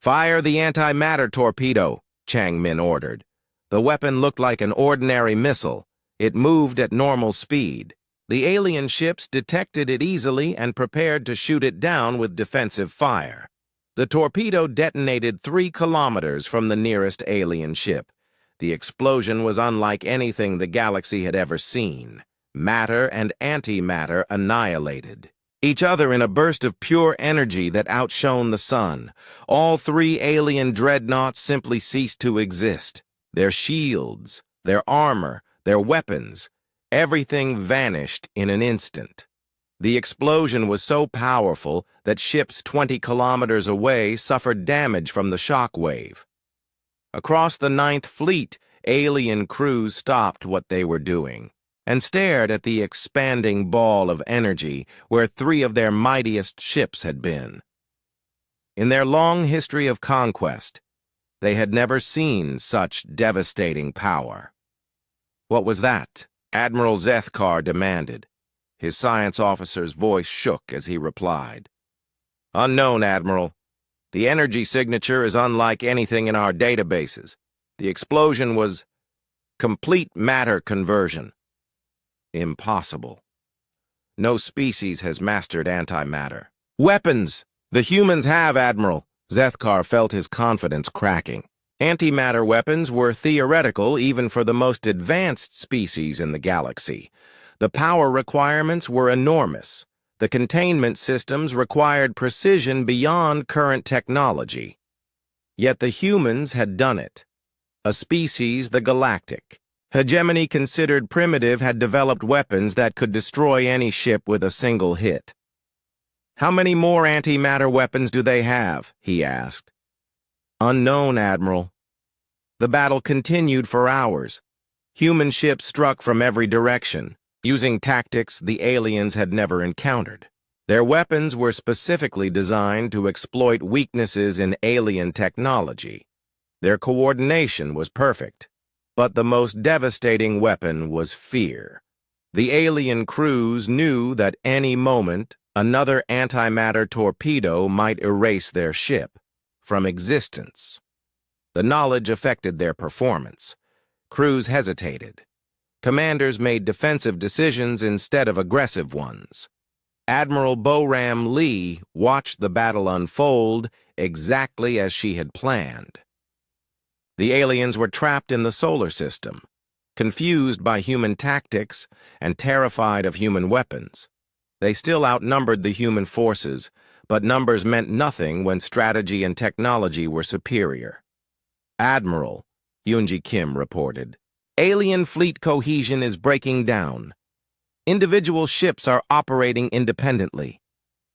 "Fire the antimatter torpedo," Chang Min ordered. The weapon looked like an ordinary missile. It moved at normal speed. The alien ships detected it easily and prepared to shoot it down with defensive fire. The torpedo detonated 3 kilometers from the nearest alien ship. The explosion was unlike anything the galaxy had ever seen. Matter and antimatter annihilated each other in a burst of pure energy that outshone the sun. All 3 alien dreadnoughts simply ceased to exist. Their shields, their armor, their weapons, everything vanished in an instant. The explosion was so powerful that ships 20 kilometers away suffered damage from the shock wave. Across the Ninth Fleet, alien crews stopped what they were doing and stared at the expanding ball of energy where 3 of their mightiest ships had been. In their long history of conquest, they had never seen such devastating power. What was that? Admiral Zethkar demanded. His science officer's voice shook as he replied. Unknown, Admiral. The energy signature is unlike anything in our databases. The explosion was complete matter conversion. Impossible. No species has mastered antimatter. Weapons! The humans have, Admiral. Zethkar felt his confidence cracking. Antimatter weapons were theoretical even for the most advanced species in the galaxy. The power requirements were enormous. The containment systems required precision beyond current technology. Yet the humans had done it. A species, the Galactic. Hegemony considered primitive, had developed weapons that could destroy any ship with a single hit. How many more antimatter weapons do they have? He asked. Unknown, Admiral. The battle continued for hours. Human ships struck from every direction, using tactics the aliens had never encountered. Their weapons were specifically designed to exploit weaknesses in alien technology. Their coordination was perfect, but the most devastating weapon was fear. The alien crews knew that any moment another antimatter torpedo might erase their ship from existence. The knowledge affected their performance. Crews hesitated. Commanders made defensive decisions instead of aggressive ones. Admiral Boram Lee watched the battle unfold exactly as she had planned. The aliens were trapped in the solar system, confused by human tactics and terrified of human weapons. They still outnumbered the human forces, but numbers meant nothing when strategy and technology were superior. Admiral, Yoonji Kim reported, alien fleet cohesion is breaking down. Individual ships are operating independently.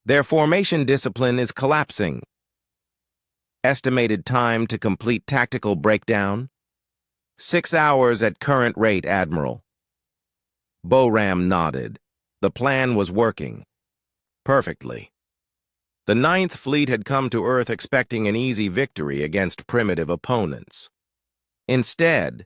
Their formation discipline is collapsing. Estimated time to complete tactical breakdown? 6 hours at current rate, Admiral. Boram nodded. The plan was working. Perfectly. The Ninth Fleet had come to Earth expecting an easy victory against primitive opponents. Instead,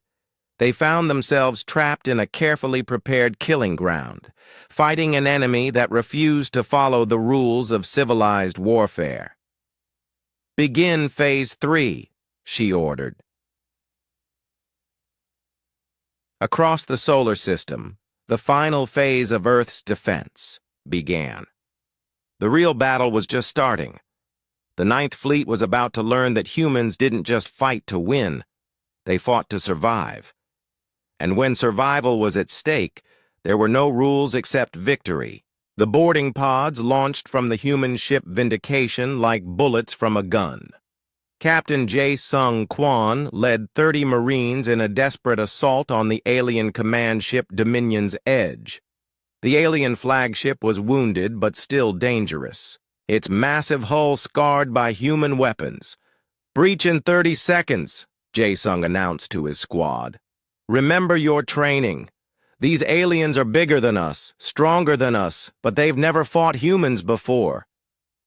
they found themselves trapped in a carefully prepared killing ground, fighting an enemy that refused to follow the rules of civilized warfare. Begin Phase 3, she ordered. Across the solar system, the final phase of Earth's defense began. The real battle was just starting. The Ninth Fleet was about to learn that humans didn't just fight to win, they fought to survive. And when survival was at stake, there were no rules except victory. The boarding pods launched from the human ship Vindication like bullets from a gun. Captain Jae-Sung Kwon led 30 Marines in a desperate assault on the alien command ship Dominion's Edge. The alien flagship was wounded but still dangerous, its massive hull scarred by human weapons. Breach in 30 seconds, Jae-Sung announced to his squad. Remember your training. These aliens are bigger than us, stronger than us, but they've never fought humans before.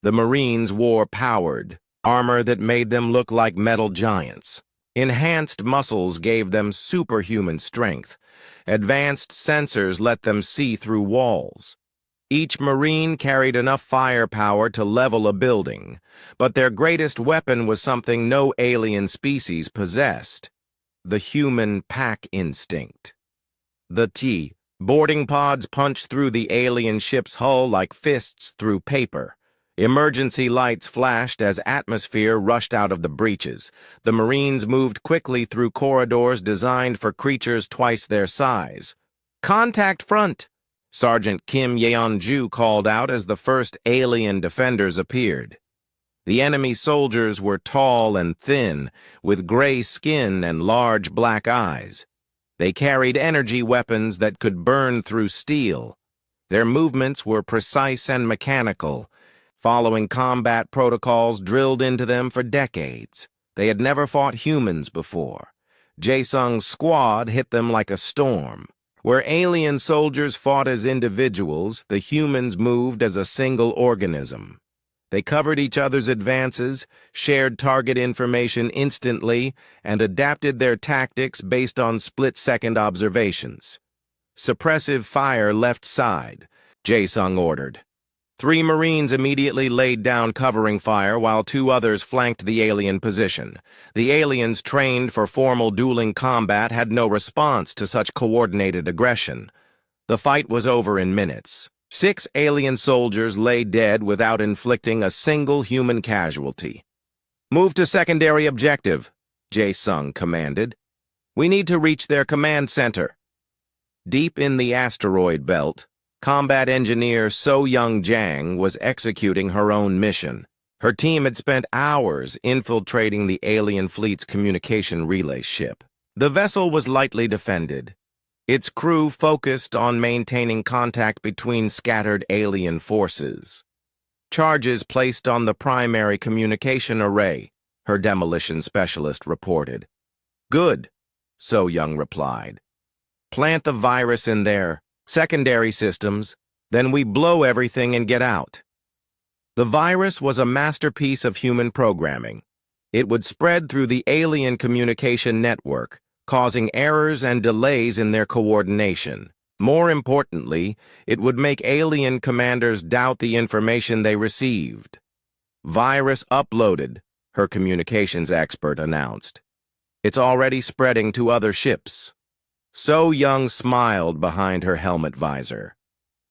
The Marines wore powered armor that made them look like metal giants. Enhanced muscles gave them superhuman strength. Advanced sensors let them see through walls. Each Marine carried enough firepower to level a building, but their greatest weapon was something no alien species possessed: the human pack instinct. The boarding pods punched through the alien ship's hull like fists through paper. Emergency lights flashed as atmosphere rushed out of the breaches. The Marines moved quickly through corridors designed for creatures twice their size. Contact front! Sergeant Kim Yeon-ju called out as the first alien defenders appeared. The enemy soldiers were tall and thin, with gray skin and large black eyes. They carried energy weapons that could burn through steel. Their movements were precise and mechanical, following combat protocols drilled into them for decades. They had never fought humans before. Jae-Sung's squad hit them like a storm. Where alien soldiers fought as individuals, the humans moved as a single organism. They covered each other's advances, shared target information instantly, and adapted their tactics based on split-second observations. Suppressive fire left side, Jae-sung ordered. 3 Marines immediately laid down covering fire while 2 others flanked the alien position. The aliens trained for formal dueling combat had no response to such coordinated aggression. The fight was over in minutes. 6 alien soldiers lay dead without inflicting a single human casualty. "Move to secondary objective," Jae-sung commanded. "We need to reach their command center." Deep in the asteroid belt, combat engineer So-Young Jang was executing her own mission. Her team had spent hours infiltrating the alien fleet's communication relay ship. The vessel was lightly defended. Its crew focused on maintaining contact between scattered alien forces. Charges placed on the primary communication array, her demolition specialist reported. "Good," So-Young replied. "Plant the virus in their secondary systems, then we blow everything and get out." The virus was a masterpiece of human programming. It would spread through the alien communication network, causing errors and delays in their coordination. More importantly, it would make alien commanders doubt the information they received. "Virus uploaded," her communications expert announced. "It's already spreading to other ships." So-Young smiled behind her helmet visor.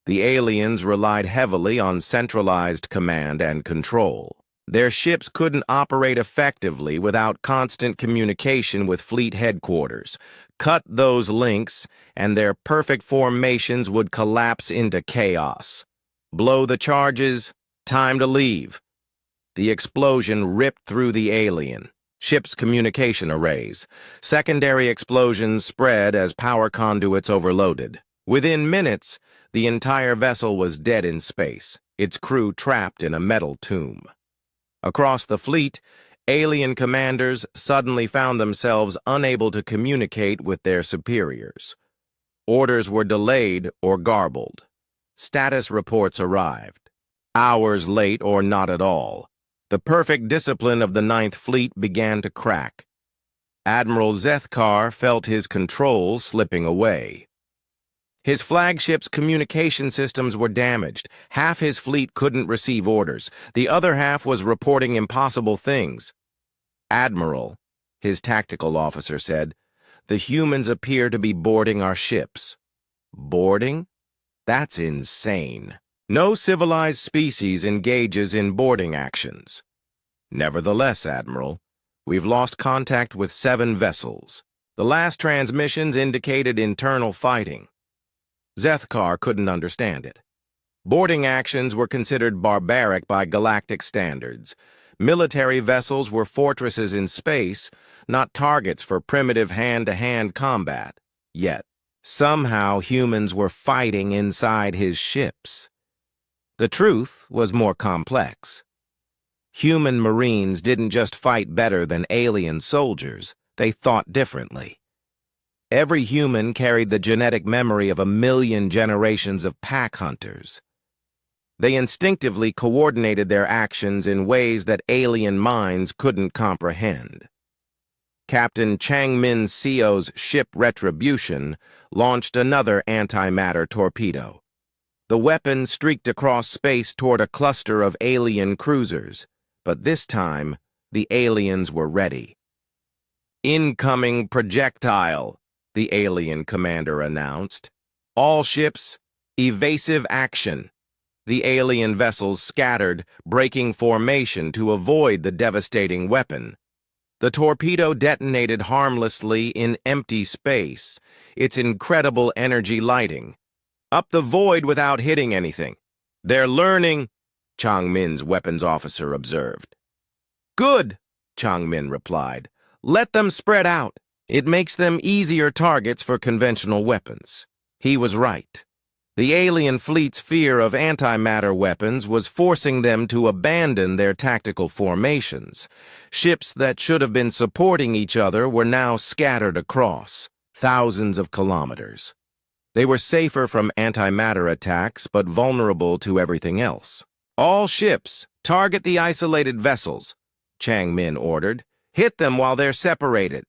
The aliens relied heavily on centralized command and control. Their ships couldn't operate effectively without constant communication with fleet headquarters. Cut those links, and their perfect formations would collapse into chaos. "Blow the charges, time to leave." The explosion ripped through the alien ship's communication arrays. Secondary explosions spread as power conduits overloaded. Within minutes, the entire vessel was dead in space, its crew trapped in a metal tomb. Across the fleet, alien commanders suddenly found themselves unable to communicate with their superiors. Orders were delayed or garbled. Status reports arrived. Hours late or not at all. The perfect discipline of the Ninth Fleet began to crack. Admiral Zethkar felt his control slipping away. His flagship's communication systems were damaged. Half his fleet couldn't receive orders. The other half was reporting impossible things. "Admiral," his tactical officer said, "the humans appear to be boarding our ships." "Boarding? That's insane. No civilized species engages in boarding actions." "Nevertheless, Admiral, we've lost contact with 7 vessels. The last transmissions indicated internal fighting." Zethkar couldn't understand it. Boarding actions were considered barbaric by galactic standards. Military vessels were fortresses in space, not targets for primitive hand-to-hand combat. Yet, somehow humans were fighting inside his ships. The truth was more complex. Human Marines didn't just fight better than alien soldiers, they thought differently. Every human carried the genetic memory of 1,000,000 generations of pack hunters. They instinctively coordinated their actions in ways that alien minds couldn't comprehend. Captain Changmin Seo's ship Retribution launched another antimatter torpedo. The weapon streaked across space toward a cluster of alien cruisers, but this time, the aliens were ready. "Incoming projectile," the alien commander announced. "All ships, evasive action." The alien vessels scattered, breaking formation to avoid the devastating weapon. The torpedo detonated harmlessly in empty space, its incredible energy lighting up the void without hitting anything. "They're learning," Changmin's weapons officer observed. "Good," Changmin replied. "Let them spread out. It makes them easier targets for conventional weapons." He was right. The alien fleet's fear of antimatter weapons was forcing them to abandon their tactical formations. Ships that should have been supporting each other were now scattered across thousands of kilometers. They were safer from antimatter attacks, but vulnerable to everything else. "All ships, target the isolated vessels," Changmin ordered. "Hit them while they're separated."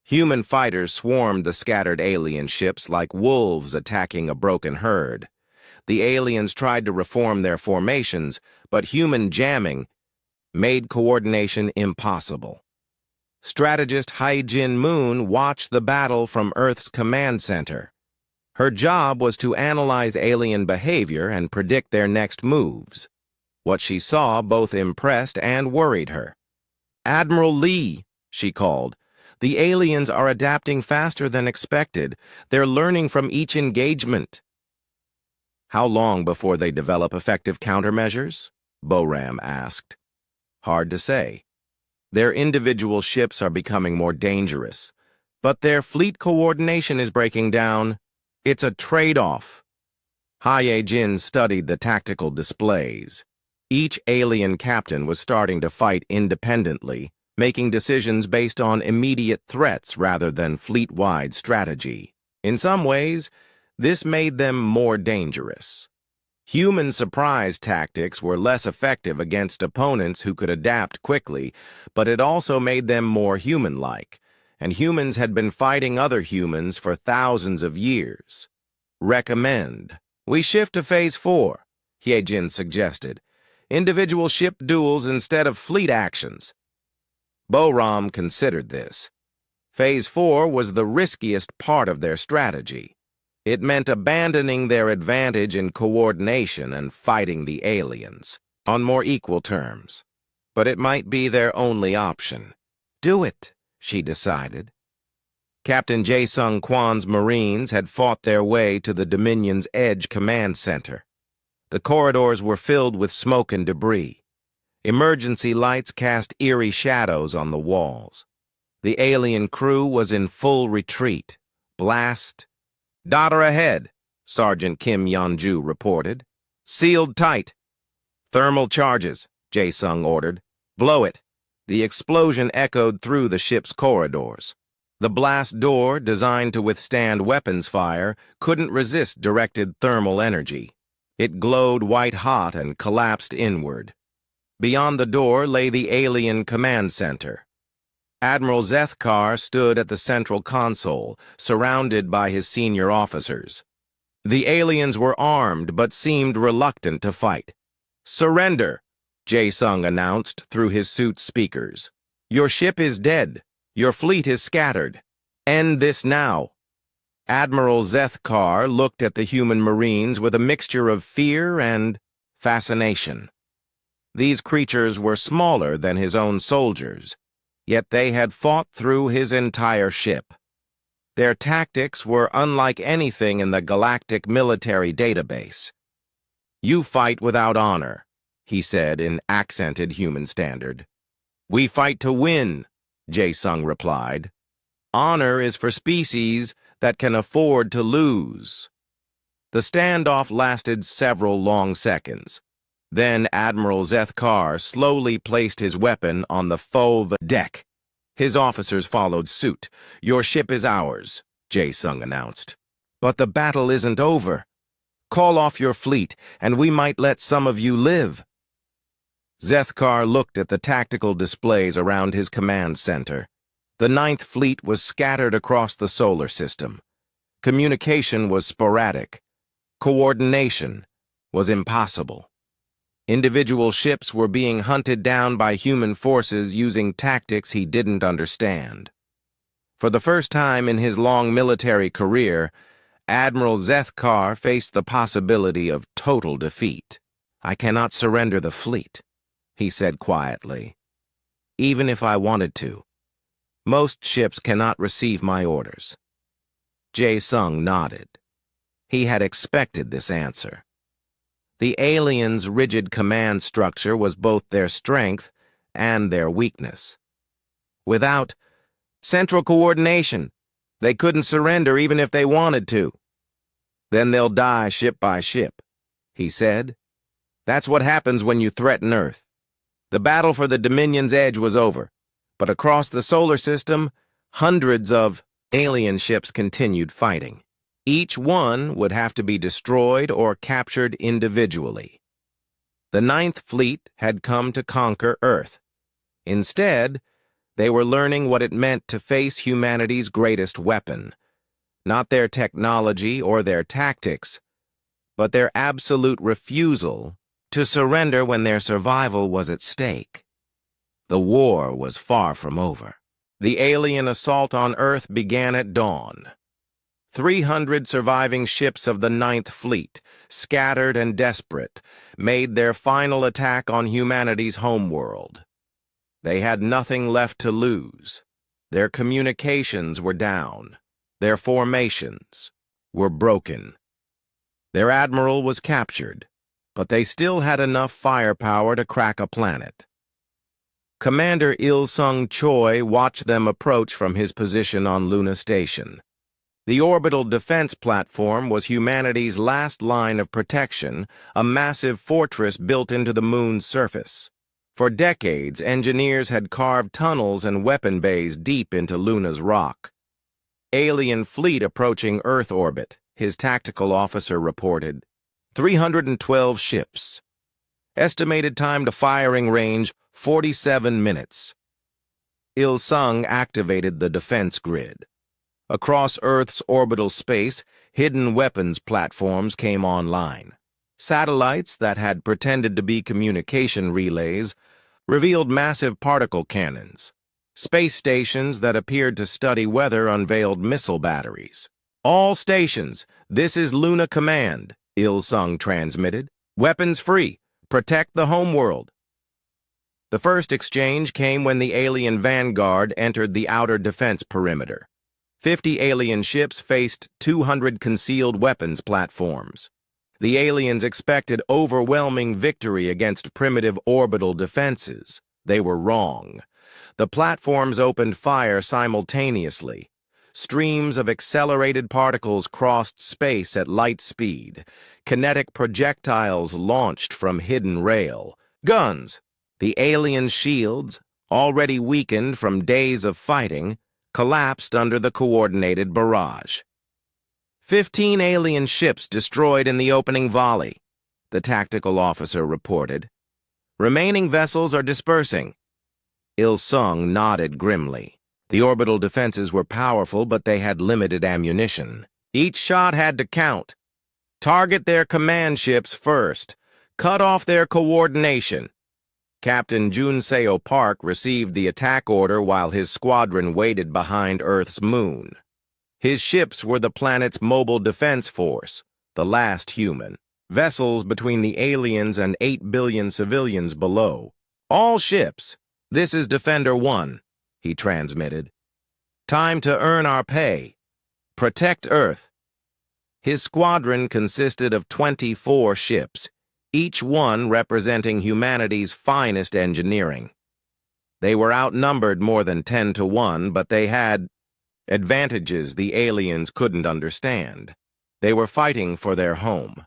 Human fighters swarmed the scattered alien ships like wolves attacking a broken herd. The aliens tried to reform their formations, but human jamming made coordination impossible. Strategist Hai-Jin Moon watched the battle from Earth's command center. Her job was to analyze alien behavior and predict their next moves. What she saw both impressed and worried her. "Admiral Lee," she called, "the aliens are adapting faster than expected. They're learning from each engagement." "How long before they develop effective countermeasures?" Boram asked. "Hard to say. Their individual ships are becoming more dangerous, but their fleet coordination is breaking down. It's a trade-off." Hai-Jin studied the tactical displays. Each alien captain was starting to fight independently, making decisions based on immediate threats rather than fleet-wide strategy. In some ways, this made them more dangerous. Human surprise tactics were less effective against opponents who could adapt quickly, but it also made them more human-like, and humans had been fighting other humans for thousands of years. "Recommend we shift to Phase 4, Hai-Jin suggested. "Individual ship duels instead of fleet actions." Boram considered this. Phase 4 was the riskiest part of their strategy. It meant abandoning their advantage in coordination and fighting the aliens on more equal terms. But it might be their only option. "Do it," she decided. Captain Jae-Sung Kwan's Marines had fought their way to the Dominion's Edge Command Center. The corridors were filled with smoke and debris. Emergency lights cast eerie shadows on the walls. The alien crew was in full retreat. "Blast." "Dodder ahead," Sergeant Kim Yeonju reported. "Sealed tight." "Thermal charges," Jae-Sung ordered. "Blow it." The explosion echoed through the ship's corridors. The blast door, designed to withstand weapons fire, couldn't resist directed thermal energy. It glowed white-hot and collapsed inward. Beyond the door lay the alien command center. Admiral Zethkar stood at the central console, surrounded by his senior officers. The aliens were armed but seemed reluctant to fight. "Surrender," Jae-Sung announced through his suit's speakers. "Your ship is dead. Your fleet is scattered. End this now." Admiral Zethkar looked at the human Marines with a mixture of fear and fascination. These creatures were smaller than his own soldiers, yet they had fought through his entire ship. Their tactics were unlike anything in the galactic military database. "You fight without honor," he said in accented human standard. "We fight to win," Jae-Sung replied. "Honor is for species that can afford to lose." The standoff lasted several long seconds. Then Admiral Zethkar slowly placed his weapon on the FOV deck. His officers followed suit. "Your ship is ours," Jae-Sung announced. "But the battle isn't over. Call off your fleet, and we might let some of you live." Zethkar looked at the tactical displays around his command center. The Ninth Fleet was scattered across the solar system. Communication was sporadic. Coordination was impossible. Individual ships were being hunted down by human forces using tactics he didn't understand. For the first time in his long military career, Admiral Zethkar faced the possibility of total defeat. "I cannot surrender the fleet," he said quietly. "Even if I wanted to. Most ships cannot receive my orders." Jae-Sung nodded. He had expected this answer. The aliens' rigid command structure was both their strength and their weakness. Without central coordination, they couldn't surrender even if they wanted to. "Then they'll die ship by ship," he said. "That's what happens when you threaten Earth." The battle for the Dominion's Edge was over, but across the solar system, hundreds of alien ships continued fighting. Each one would have to be destroyed or captured individually. The Ninth Fleet had come to conquer Earth. Instead, They were learning what it meant to face humanity's greatest weapon. Not their technology or their tactics, but their absolute refusal to surrender when their survival was at stake. The war was far from over. The alien assault on Earth began at dawn. 300 surviving ships of the Ninth Fleet, scattered and desperate, made their final attack on humanity's homeworld. They had nothing left to lose. Their communications were down. Their formations were broken. Their admiral was captured, but they still had enough firepower to crack a planet. Commander Il-sung Choi watched them approach from his position on Luna Station. The orbital defense platform was humanity's last line of protection, a massive fortress built into the moon's surface. For decades, engineers had carved tunnels and weapon bays deep into Luna's rock. Alien fleet approaching Earth orbit, his tactical officer reported. 312 ships. Estimated time to firing range, 47 minutes. Il-sung activated the defense grid. Across Earth's orbital space, hidden weapons platforms came online. Satellites that had pretended to be communication relays revealed massive particle cannons. Space stations that appeared to study weather unveiled missile batteries. "All stations, this is Luna Command," Il-sung transmitted. "Weapons free. Protect the homeworld." The first exchange came when the alien vanguard entered the outer defense perimeter. 50 alien ships faced 200 concealed weapons platforms. The aliens expected overwhelming victory against primitive orbital defenses. They were wrong. The platforms opened fire simultaneously. Streams of accelerated particles crossed space at light speed. Kinetic projectiles launched from hidden rail. Guns! The alien shields, already weakened from days of fighting, collapsed under the coordinated barrage. 15 alien ships destroyed in the opening volley, the tactical officer reported. Remaining vessels are dispersing. Il-sung nodded grimly. The orbital defenses were powerful, but they had limited ammunition. Each shot had to count. Target their command ships first. Cut off their coordination. Captain Junseo Park received the attack order while his squadron waited behind Earth's moon. His ships were the planet's mobile defense force, the last human. Vessels between the aliens and 8 billion civilians below. "All ships, this is Defender 1, he transmitted. "Time to earn our pay. Protect Earth." His squadron consisted of 24 ships, each one representing humanity's finest engineering. They were outnumbered more than 10 to 1, but they had advantages the aliens couldn't understand. They were fighting for their home.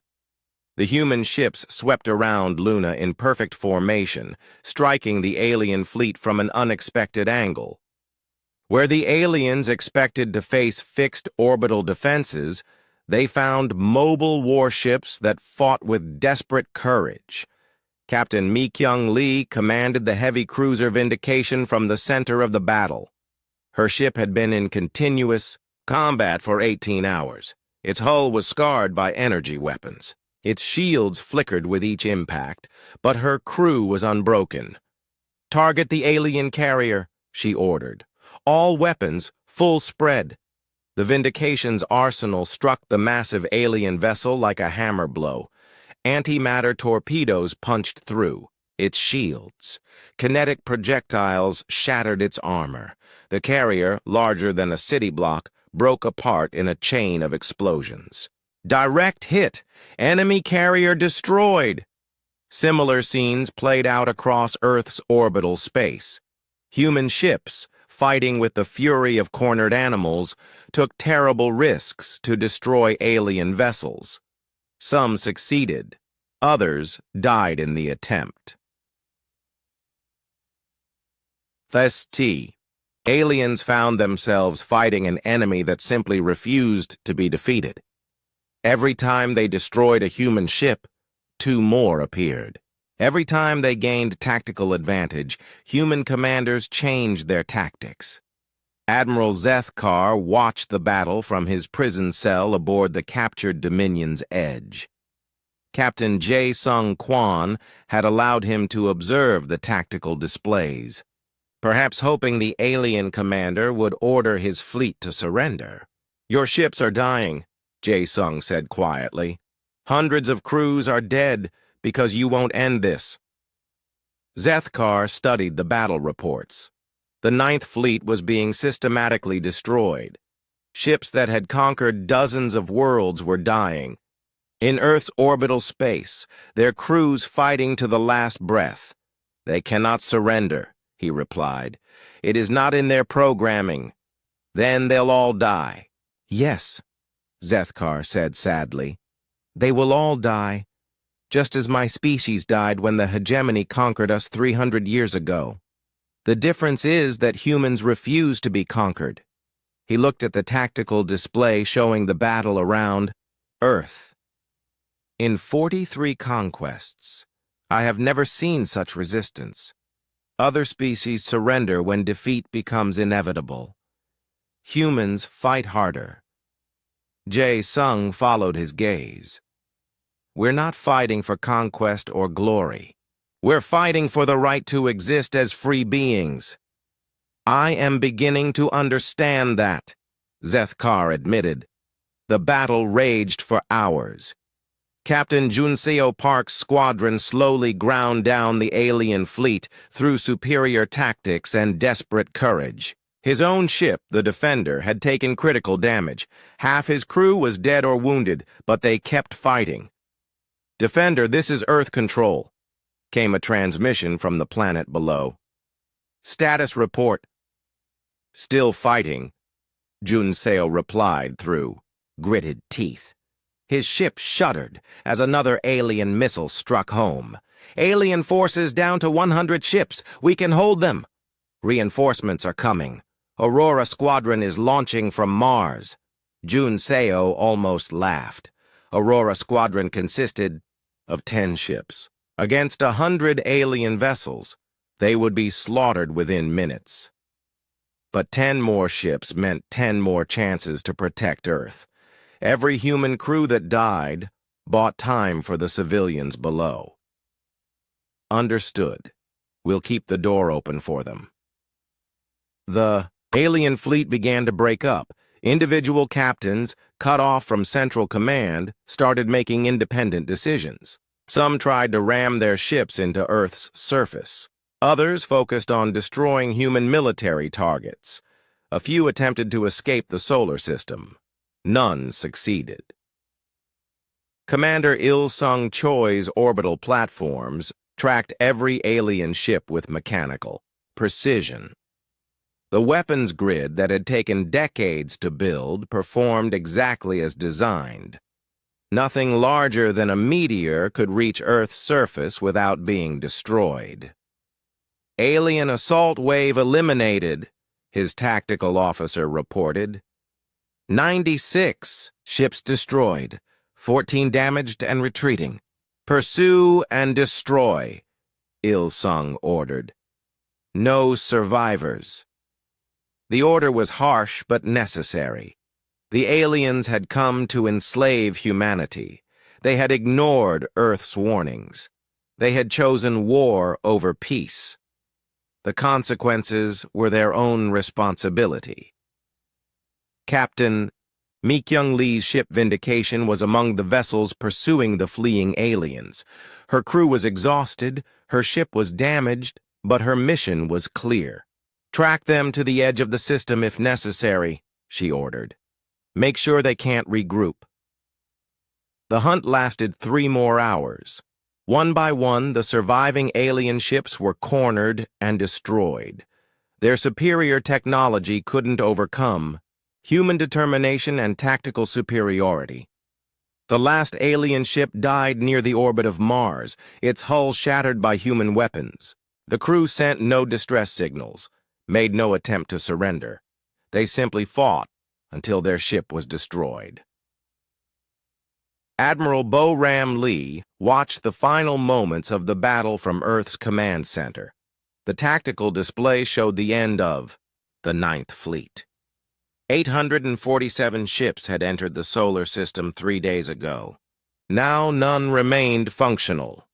The human ships swept around Luna in perfect formation, striking the alien fleet from an unexpected angle. Where the aliens expected to face fixed orbital defenses, they found mobile warships that fought with desperate courage. Captain Mi-kyung Lee commanded the heavy cruiser Vindication from the center of the battle. Her ship had been in continuous combat for 18 hours. Its hull was scarred by energy weapons. Its shields flickered with each impact, but her crew was unbroken. "Target the alien carrier," she ordered. "All weapons, full spread." The Vindication's arsenal struck the massive alien vessel like a hammer blow. Antimatter torpedoes punched through its shields. Kinetic projectiles shattered its armor. The carrier, larger than a city block, broke apart in a chain of explosions. Direct hit! Enemy carrier destroyed! Similar scenes played out across Earth's orbital space. Human ships, fighting with the fury of cornered animals, took terrible risks to destroy alien vessels. Some succeeded. Others died in the attempt. Aliens found themselves fighting an enemy that simply refused to be defeated. Every time they destroyed a human ship, 2 more appeared. Every time they gained tactical advantage, human commanders changed their tactics. Admiral Zethkar watched the battle from his prison cell aboard the captured Dominion's edge. Captain Jae Sung Kwan had allowed him to observe the tactical displays, perhaps hoping the alien commander would order his fleet to surrender. "Your ships are dying," Jae Sung said quietly. "Hundreds of crews are dead because you won't end this." Zethkar studied the battle reports. The Ninth Fleet was being systematically destroyed. Ships that had conquered dozens of worlds were dying. In Earth's orbital space, their crews fighting to the last breath. "They cannot surrender," he replied. "It is not in their programming. Then they'll all die." "Yes," Zethkar said sadly. "They will all die, just as my species died when the hegemony conquered us 300 years ago. The difference is that humans refuse to be conquered." He looked at the tactical display showing the battle around Earth. "In 43 conquests, I have never seen such resistance. Other species surrender when defeat becomes inevitable. Humans fight harder." Jae Sung followed his gaze. "We're not fighting for conquest or glory. We're fighting for the right to exist as free beings." "I am beginning to understand that," Zethkar admitted. The battle raged for hours. Captain Junseo Park's squadron slowly ground down the alien fleet through superior tactics and desperate courage. His own ship, the Defender, had taken critical damage. Half his crew was dead or wounded, but they kept fighting. "Defender, this is Earth Control," came a transmission from the planet below. "Status report." "Still fighting," Junseo replied through gritted teeth. His ship shuddered as another alien missile struck home. "Alien forces down to 100 ships. We can hold them." "Reinforcements are coming. Aurora Squadron is launching from Mars." Junseo almost laughed. Aurora Squadron consisted of 10 ships. Against 100 alien vessels, they would be slaughtered within minutes. But 10 more ships meant 10 more chances to protect Earth. Every human crew that died bought time for the civilians below. "Understood. We'll keep the door open for them." The alien fleet began to break up. Individual captains, cut off from central command, started making independent decisions. Some tried to ram their ships into Earth's surface. Others focused on destroying human military targets. A few attempted to escape the solar system. None succeeded. Commander Il-sung Choi's orbital platforms tracked every alien ship with mechanical precision. The weapons grid that had taken decades to build performed exactly as designed. Nothing larger than a meteor could reach Earth's surface without being destroyed. "Alien assault wave eliminated," his tactical officer reported. 96 ships destroyed, 14 damaged and retreating. "Pursue and destroy," Il-sung ordered. "No survivors." The order was harsh but necessary. The aliens had come to enslave humanity. They had ignored Earth's warnings. They had chosen war over peace. The consequences were their own responsibility. Captain Mi-kyung Lee's ship Vindication was among the vessels pursuing the fleeing aliens. Her crew was exhausted, her ship was damaged, but her mission was clear. "Track them to the edge of the system if necessary," she ordered. "Make sure they can't regroup." The hunt lasted 3 more hours. One by one, the surviving alien ships were cornered and destroyed. Their superior technology couldn't overcome human determination and tactical superiority. The last alien ship died near the orbit of Mars, its hull shattered by human weapons. The crew sent no distress signals, made no attempt to surrender. They simply fought until their ship was destroyed. Admiral Bo Ram Lee watched the final moments of the battle from Earth's command center. The tactical display showed the end of the Ninth Fleet. 847 ships had entered the solar system 3 days ago. Now none remained functional.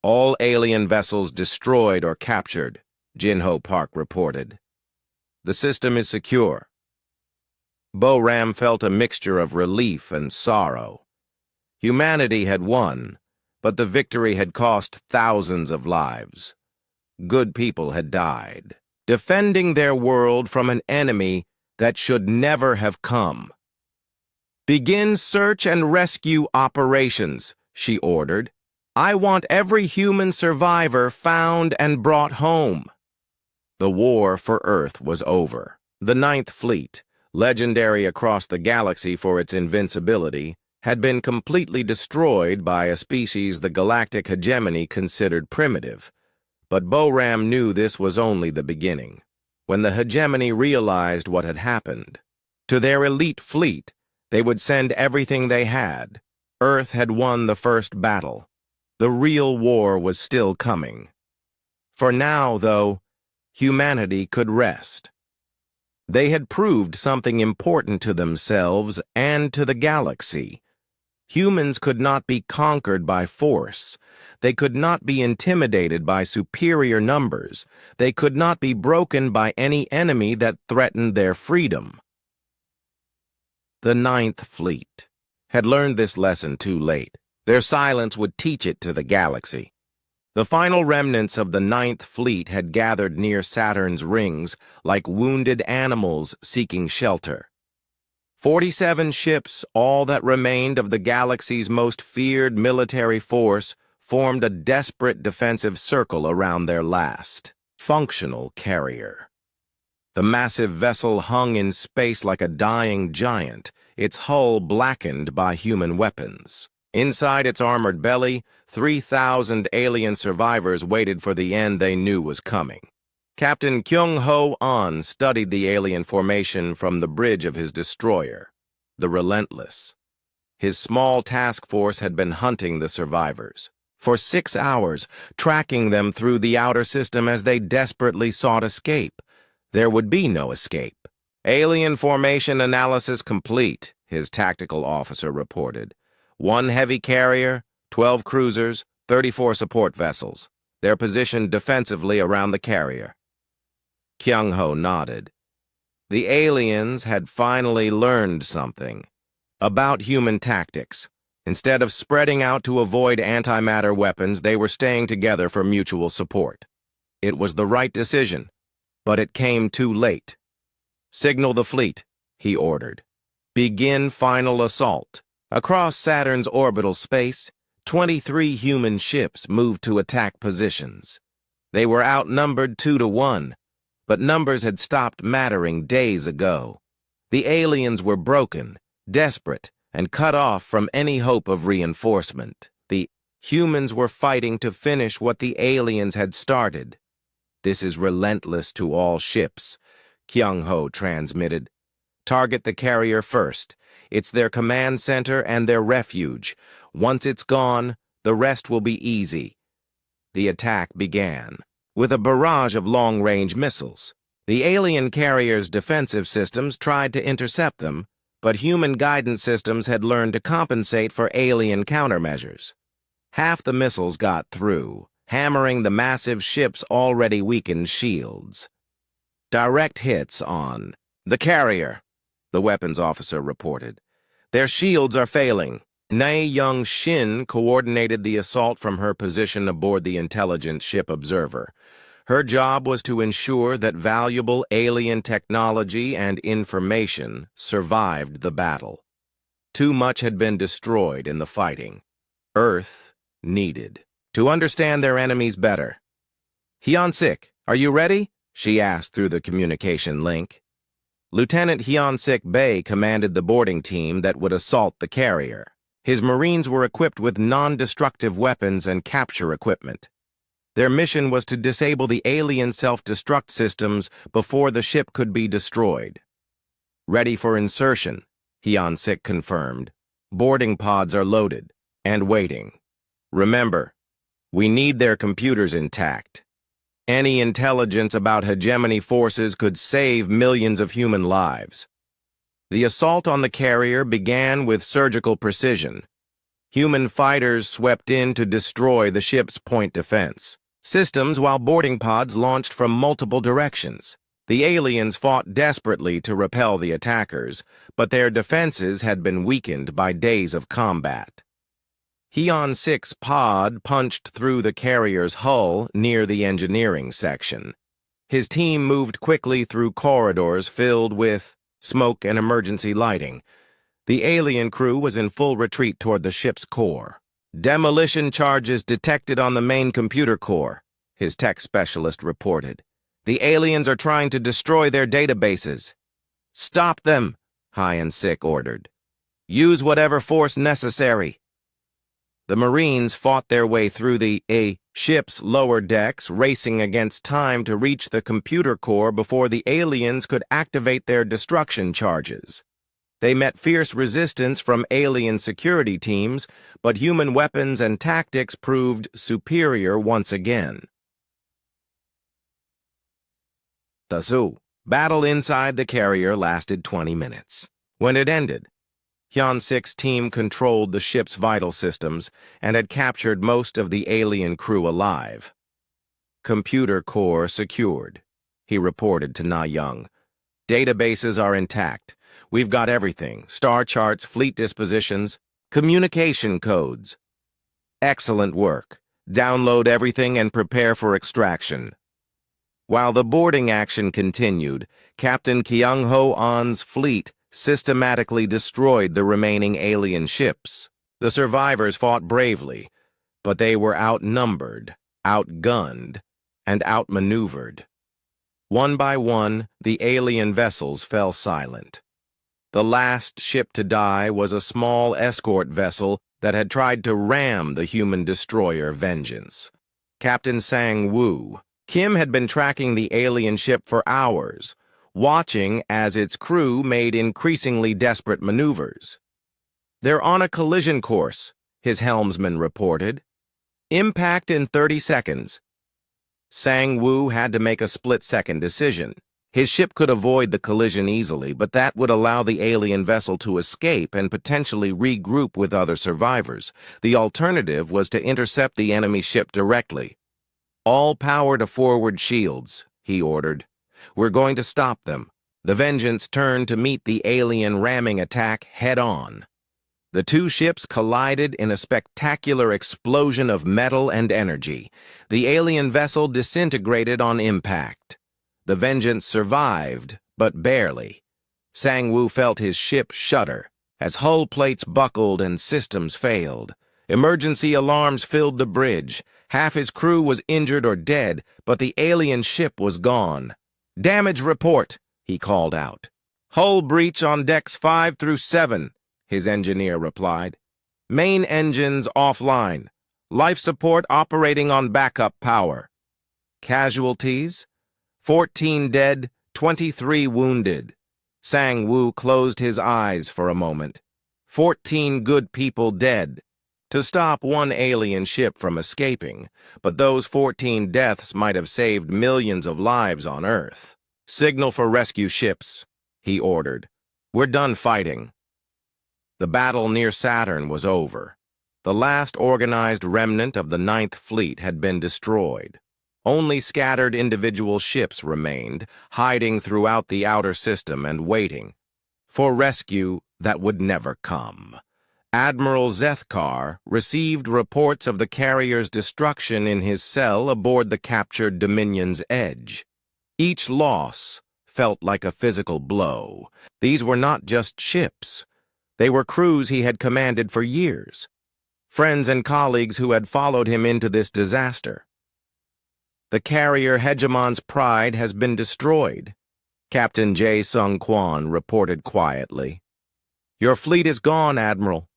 All alien vessels destroyed or captured, Jinho Park reported. The system is secure. Bo-Ram felt a mixture of relief and sorrow. Humanity had won, but the victory had cost thousands of lives. Good people had died, defending their world from an enemy that should never have come. "Begin search and rescue operations," she ordered. "I want every human survivor found and brought home." The war for Earth was over. The Ninth Fleet, legendary across the galaxy for its invincibility, had been completely destroyed by a species the galactic hegemony considered primitive. But Bo-Ram knew this was only the beginning. When the hegemony realized what had happened, to their elite fleet, they would send everything they had. Earth had won the first battle. The real war was still coming. For now, though, humanity could rest. They had proved something important to themselves and to the galaxy. Humans could not be conquered by force. They could not be intimidated by superior numbers. They could not be broken by any enemy that threatened their freedom. The Ninth Fleet had learned this lesson too late. Their silence would teach it to the galaxy. The final remnants of the Ninth Fleet had gathered near Saturn's rings like wounded animals seeking shelter. 47 ships, all that remained of the galaxy's most feared military force, formed a desperate defensive circle around their last, functional carrier. The massive vessel hung in space like a dying giant, its hull blackened by human weapons. Inside its armored belly, 3,000 alien survivors waited for the end they knew was coming. Captain Kyung-Ho An studied the alien formation from the bridge of his destroyer, the Relentless. His small task force had been hunting the survivors for 6 hours, tracking them through the outer system as they desperately sought escape. There would be no escape. "Alien formation analysis complete," his tactical officer reported. 1 heavy carrier, 12 cruisers, 34 support vessels. They're positioned defensively around the carrier. Kyung-Ho nodded. The aliens had finally learned something about human tactics. Instead of spreading out to avoid antimatter weapons, they were staying together for mutual support. It was the right decision, but it came too late. "Signal the fleet," he ordered. "Begin final assault." Across Saturn's orbital space, 23 human ships moved to attack positions. They were outnumbered 2-1, but numbers had stopped mattering days ago. The aliens were broken, desperate, and cut off from any hope of reinforcement. The humans were fighting to finish what the aliens had started. "This is relentless to all ships," Kyung-Ho transmitted. "Target the carrier first. It's their command center and their refuge. Once it's gone, the rest will be easy." The attack began with a barrage of long-range missiles. The alien carrier's defensive systems tried to intercept them, but human guidance systems had learned to compensate for alien countermeasures. Half the missiles got through, hammering the massive ship's already weakened shields. "Direct hits on the carrier," the weapons officer reported. "Their shields are failing." Nae Young Shin coordinated the assault from her position aboard the intelligent ship Observer. Her job was to ensure that valuable alien technology and information survived the battle. Too much had been destroyed in the fighting. Earth needed to understand their enemies better. "Hyun-sik, are you ready?" she asked through the communication link. Lieutenant Hyun-sik Bay commanded the boarding team that would assault the carrier. His Marines were equipped with non-destructive weapons and capture equipment. Their mission was to disable the alien self-destruct systems before the ship could be destroyed. "Ready for insertion," Hyun-sik confirmed. "Boarding pods are loaded and waiting." Remember, we need their computers intact. Any intelligence about hegemony forces could save millions of human lives. The assault on the carrier began with surgical precision. Human fighters swept in to destroy the ship's point defense systems while boarding pods launched from multiple directions. The aliens fought desperately to repel the attackers, but their defenses had been weakened by days of combat. Heon 6 pod punched through the carrier's hull near the engineering section. His team moved quickly through corridors filled with smoke and emergency lighting. The alien crew was in full retreat toward the ship's core. Demolition charges detected on the main computer core, his tech specialist reported. The aliens are trying to destroy their databases. Stop them, Heon 6 ordered. Use whatever force necessary. The Marines fought their way through the ship's lower decks, racing against time to reach the computer core before the aliens could activate their destruction charges. They met fierce resistance from alien security teams, but human weapons and tactics proved superior once again. The battle inside the carrier lasted 20 minutes. When it ended, Heon 6 team controlled the ship's vital systems and had captured most of the alien crew alive. Computer core secured, he reported to Na Young. Databases are intact. We've got everything: star charts, fleet dispositions, communication codes. Excellent work. Download everything and prepare for extraction. While the boarding action continued, Captain Kyung-ho On's fleet systematically destroyed the remaining alien ships. The survivors fought bravely, but they were outnumbered, outgunned, and outmaneuvered. One by one, the alien vessels fell silent. The last ship to die was a small escort vessel that had tried to ram the human destroyer Vengeance. Captain Sang-woo. Kim had been tracking the alien ship for hours, watching as its crew made increasingly desperate maneuvers. They're on a collision course, his helmsman reported. Impact in 30 seconds. Sang-woo had to make a split-second decision. His ship could avoid the collision easily, but that would allow the alien vessel to escape and potentially regroup with other survivors. The alternative was to intercept the enemy ship directly. All power to forward shields, he ordered. We're going to stop them. The Vengeance turned to meet the alien ramming attack head-on. The two ships collided in a spectacular explosion of metal and energy. The alien vessel disintegrated on impact. The Vengeance survived, but barely. Sang-woo felt his ship shudder as hull plates buckled and systems failed. Emergency alarms filled the bridge. Half his crew was injured or dead, but the alien ship was gone. Damage report, he called out. Hull breach on decks 5 through 7, his engineer replied. Main engines offline. Life support operating on backup power. Casualties? 14 dead, 23 wounded. Sang-woo closed his eyes for a moment. 14 good people dead. To stop one alien ship from escaping, but those 14 deaths might have saved millions of lives on Earth. Signal for rescue ships, he ordered. We're done fighting. The battle near Saturn was over. The last organized remnant of the 9th Fleet had been destroyed. Only scattered individual ships remained, hiding throughout the outer system and waiting for rescue that would never come. Admiral Zethkar received reports of the carrier's destruction in his cell aboard the captured Dominion's Edge. Each loss felt like a physical blow. These were not just ships. They were crews he had commanded for years, friends and colleagues who had followed him into this disaster. The carrier Hegemon's pride has been destroyed, Captain Jae Sung-kwan reported quietly. Your fleet is gone, Admiral.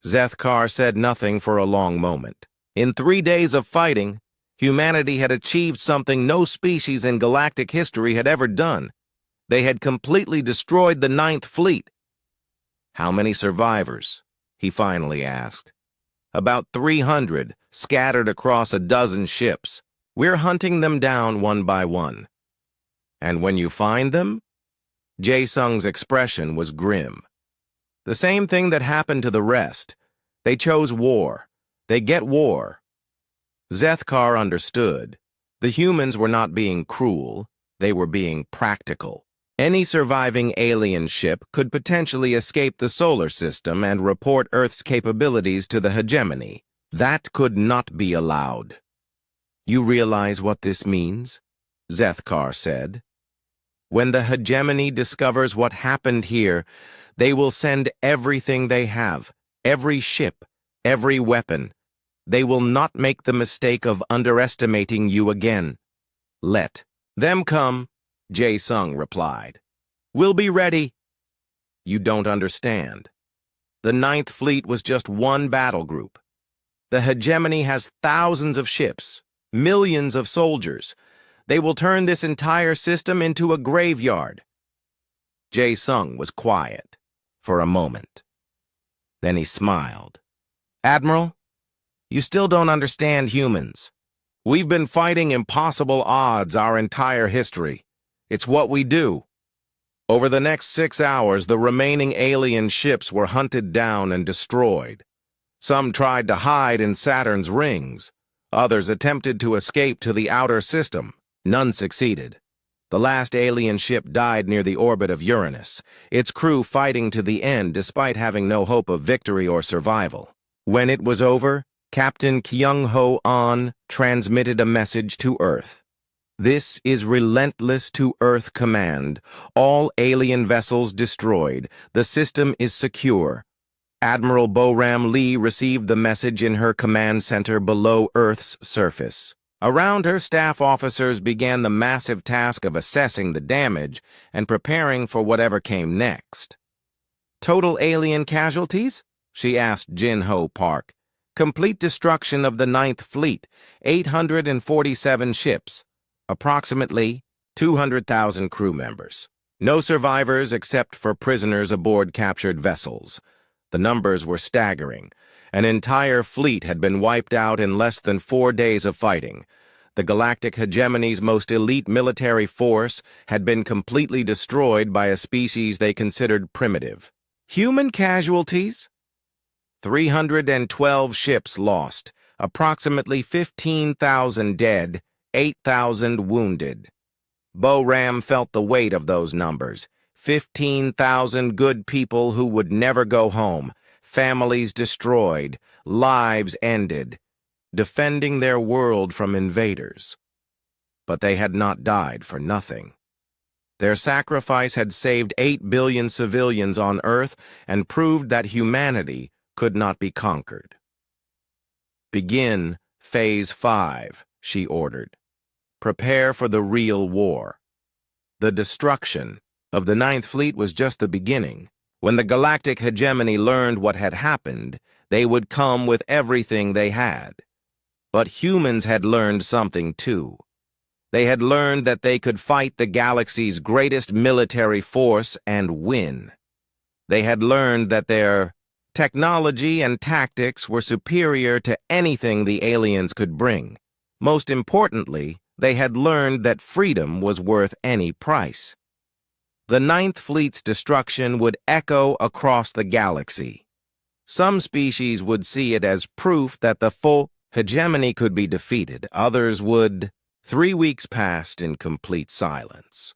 Zethkar said nothing for a long moment. In 3 days of fighting, humanity had achieved something no species in galactic history had ever done. They had completely destroyed the 9th Fleet. How many survivors? He finally asked. About 300, scattered across a dozen ships. We're hunting them down one by one. And when you find them? Jae-sung's expression was grim. The same thing that happened to the rest. They chose war. They get war. Zethkar understood. The humans were not being cruel. They were being practical. Any surviving alien ship could potentially escape the solar system and report Earth's capabilities to the hegemony. That could not be allowed. You realize what this means? Zethkar said. When the hegemony discovers what happened here, they will send everything they have, every ship, every weapon. They will not make the mistake of underestimating you again. Let them come, Jae-sung replied. We'll be ready. You don't understand. The Ninth Fleet was just one battle group. The hegemony has thousands of ships, millions of soldiers. They will turn this entire system into a graveyard. Jae-sung was quiet for a moment. Then he smiled. Admiral, you still don't understand humans. We've been fighting impossible odds our entire history. It's what we do. Over the next 6 hours, the remaining alien ships were hunted down and destroyed. Some tried to hide in Saturn's rings. Others attempted to escape to the outer system. None succeeded. The last alien ship died near the orbit of Uranus, its crew fighting to the end despite having no hope of victory or survival. When it was over, Captain Kyung-ho An transmitted a message to Earth. This is relentless to Earth command. All alien vessels destroyed. The system is secure. Admiral Boram Lee received the message in her command center below Earth's surface. Around her, staff officers began the massive task of assessing the damage and preparing for whatever came next. Total alien casualties? She asked Jin-Ho Park. Complete destruction of the Ninth Fleet, 847 ships, approximately 200,000 crew members. No survivors except for prisoners aboard captured vessels. The numbers were staggering. An entire fleet had been wiped out in less than 4 days of fighting. The Galactic Hegemony's most elite military force had been completely destroyed by a species they considered primitive. Human casualties? 312 ships lost, approximately 15,000 dead, 8,000 wounded. Boram felt the weight of those numbers. 15,000 good people who would never go home. Families destroyed, lives ended, defending their world from invaders. But they had not died for nothing. Their sacrifice had saved 8 billion civilians on Earth and proved that humanity could not be conquered. Begin Phase 5, she ordered. Prepare for the real war. The destruction of the Ninth Fleet was just the beginning. When the Galactic Hegemony learned what had happened, they would come with everything they had. But humans had learned something too. They had learned that they could fight the galaxy's greatest military force and win. They had learned that their technology and tactics were superior to anything the aliens could bring. Most importantly, they had learned that freedom was worth any price. The Ninth Fleet's destruction would echo across the galaxy. Some species would see it as proof that the full hegemony could be defeated. Others would. 3 weeks passed in complete silence.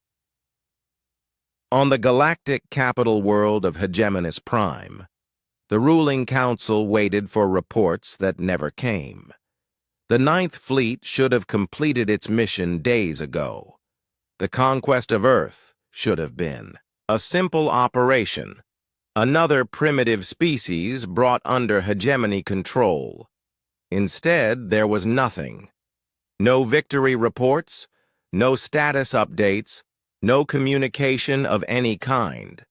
On the galactic capital world of Hegemonus Prime, the ruling council waited for reports that never came. The Ninth Fleet should have completed its mission days ago. The conquest of Earth should have been a simple operation, another primitive species brought under hegemony control. Instead, there was nothing. No victory reports, no status updates, no communication of any kind.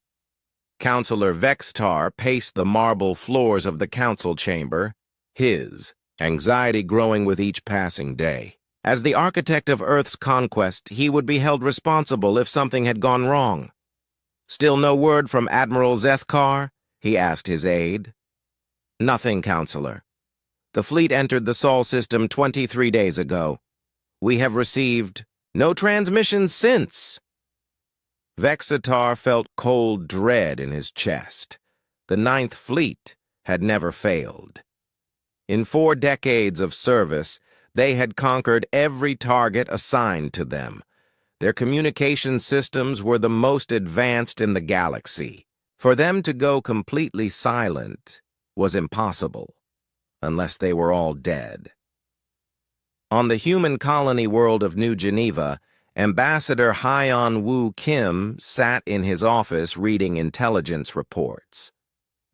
Counselor Vextar paced the marble floors of the council chamber, his anxiety growing with each passing day. As the architect of Earth's conquest, he would be held responsible if something had gone wrong. Still no word from Admiral Zethkar? He asked his aide. Nothing, Counselor. The fleet entered the Sol system 23 days ago. We have received no transmissions since. Vexitar felt cold dread in his chest. The Ninth Fleet had never failed. In 4 decades of service, they had conquered every target assigned to them. Their communication systems were the most advanced in the galaxy. For them to go completely silent was impossible, unless they were all dead. On the human colony world of New Geneva, Ambassador Hyeon Woo Kim sat in his office reading intelligence reports.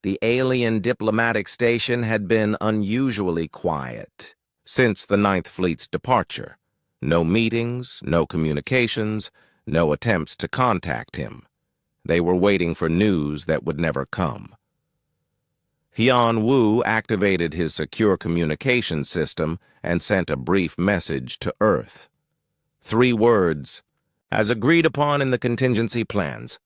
The alien diplomatic station had been unusually quiet since the Ninth Fleet's departure. No meetings, no communications, no attempts to contact him. They were waiting for news that would never come. Hyun Woo activated his secure communication system and sent a brief message to Earth. 3 words, as agreed upon in the contingency plans.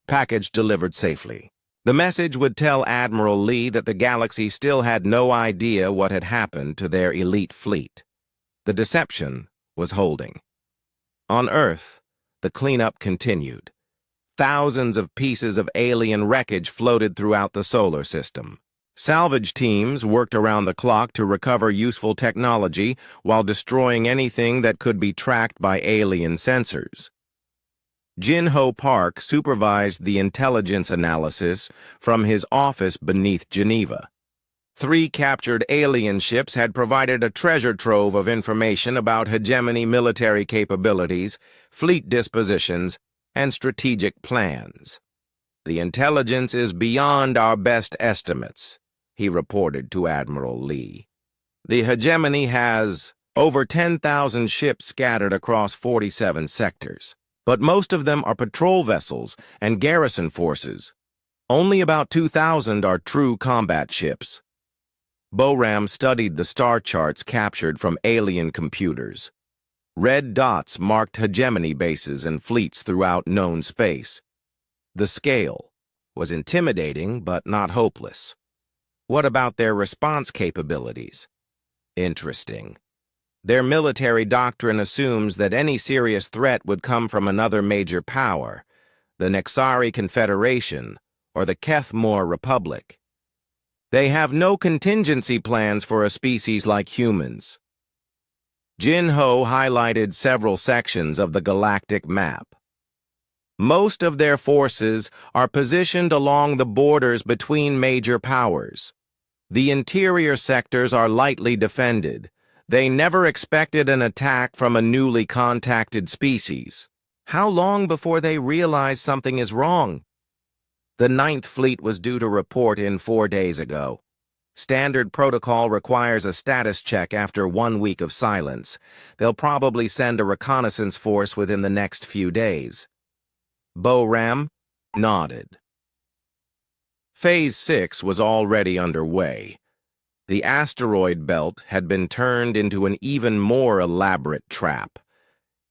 Package delivered safely. The message would tell Admiral Lee that the galaxy still had no idea what had happened to their elite fleet. The deception was holding. On Earth, the cleanup continued. Thousands of pieces of alien wreckage floated throughout the solar system. Salvage teams worked around the clock to recover useful technology while destroying anything that could be tracked by alien sensors. Jin-Ho Park supervised the intelligence analysis from his office beneath Geneva. 3 captured alien ships had provided a treasure trove of information about hegemony military capabilities, fleet dispositions, and strategic plans. The intelligence is beyond our best estimates, he reported to Admiral Lee. The hegemony has over 10,000 ships scattered across 47 sectors, but most of them are patrol vessels and garrison forces. Only about 2,000 are true combat ships. Boram studied the star charts captured from alien computers. Red dots marked hegemony bases and fleets throughout known space. The scale was intimidating but not hopeless. What about their response capabilities? Interesting. Their military doctrine assumes that any serious threat would come from another major power, the Nexari Confederation or the Kethmore Republic. They have no contingency plans for a species like humans. Jin-Ho highlighted several sections of the galactic map. Most of their forces are positioned along the borders between major powers. The interior sectors are lightly defended. They never expected an attack from a newly contacted species. How long before they realize something is wrong? The Ninth Fleet was due to report in 4 days ago. Standard protocol requires a status check after 1 week of silence. They'll probably send a reconnaissance force within the next few days. Boram nodded. Phase 6 was already underway. The asteroid belt had been turned into an even more elaborate trap.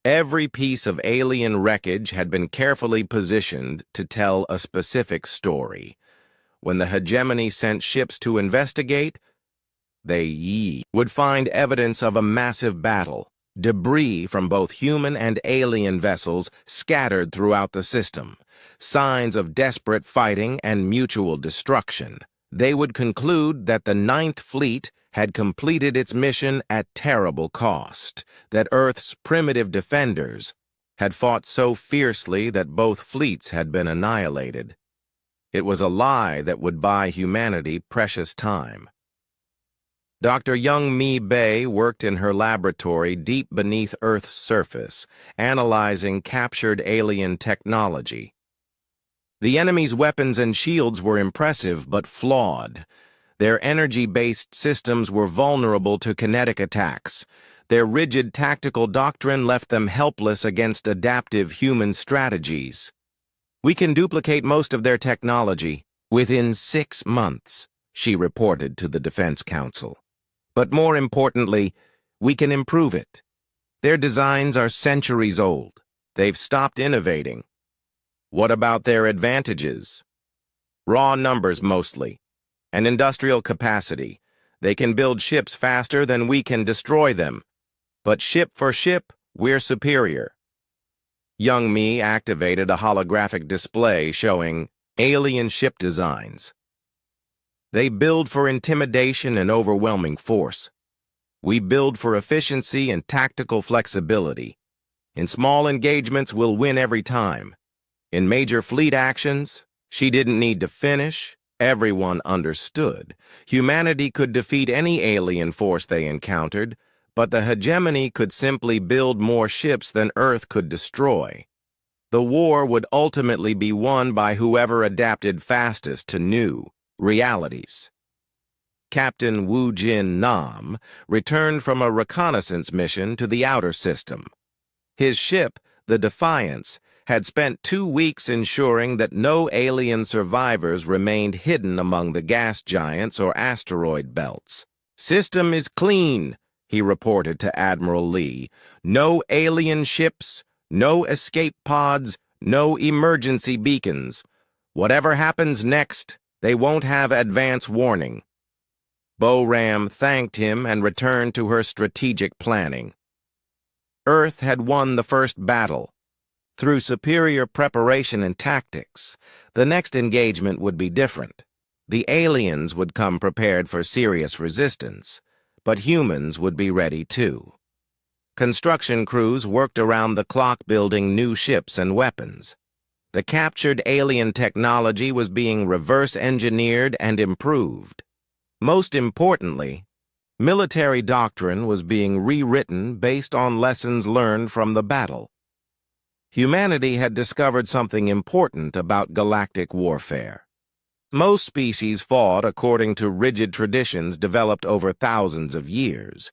Every piece of alien wreckage had been carefully positioned to tell a specific story. When the hegemony sent ships to investigate, they would find evidence of a massive battle, debris from both human and alien vessels scattered throughout the system, signs of desperate fighting and mutual destruction. They would conclude that the Ninth Fleet had completed its mission at terrible cost, that Earth's primitive defenders had fought so fiercely that both fleets had been annihilated. It was a lie that would buy humanity precious time. Dr. Young Mi Bei worked in her laboratory deep beneath Earth's surface, analyzing captured alien technology. The enemy's weapons and shields were impressive but flawed. Their energy-based systems were vulnerable to kinetic attacks. Their rigid tactical doctrine left them helpless against adaptive human strategies. We can duplicate most of their technology within 6 months, she reported to the Defense Council. But more importantly, we can improve it. Their designs are centuries old. They've stopped innovating. What about their advantages? Raw numbers mostly, and industrial capacity. They can build ships faster than we can destroy them. But ship for ship, we're superior. Young Me activated a holographic display showing alien ship designs. They build for intimidation and overwhelming force. We build for efficiency and tactical flexibility. In small engagements, we'll win every time. In major fleet actions, she didn't need to finish. Everyone understood. Humanity could defeat any alien force they encountered, but the hegemony could simply build more ships than Earth could destroy. The war would ultimately be won by whoever adapted fastest to new realities. Captain Wu Jin Nam returned from a reconnaissance mission to the outer system. His ship, the Defiance, had spent 2 weeks ensuring that no alien survivors remained hidden among the gas giants or asteroid belts. "System is clean," he reported to Admiral Lee. "No alien ships, no escape pods, no emergency beacons. Whatever happens next, they won't have advance warning." Bo-Ram thanked him and returned to her strategic planning. Earth had won the first battle. Through superior preparation and tactics, the next engagement would be different. The aliens would come prepared for serious resistance, but humans would be ready too. Construction crews worked around the clock building new ships and weapons. The captured alien technology was being reverse-engineered and improved. Most importantly, military doctrine was being rewritten based on lessons learned from the battle. Humanity had discovered something important about galactic warfare. Most species fought according to rigid traditions developed over thousands of years.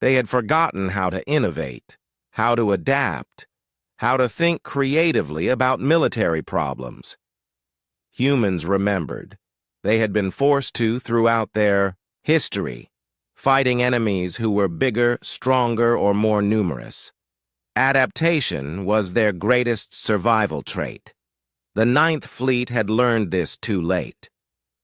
They had forgotten how to innovate, how to adapt, how to think creatively about military problems. Humans remembered. They had been forced to throughout their history, fighting enemies who were bigger, stronger, or more numerous. Adaptation was their greatest survival trait. The Ninth Fleet had learned this too late.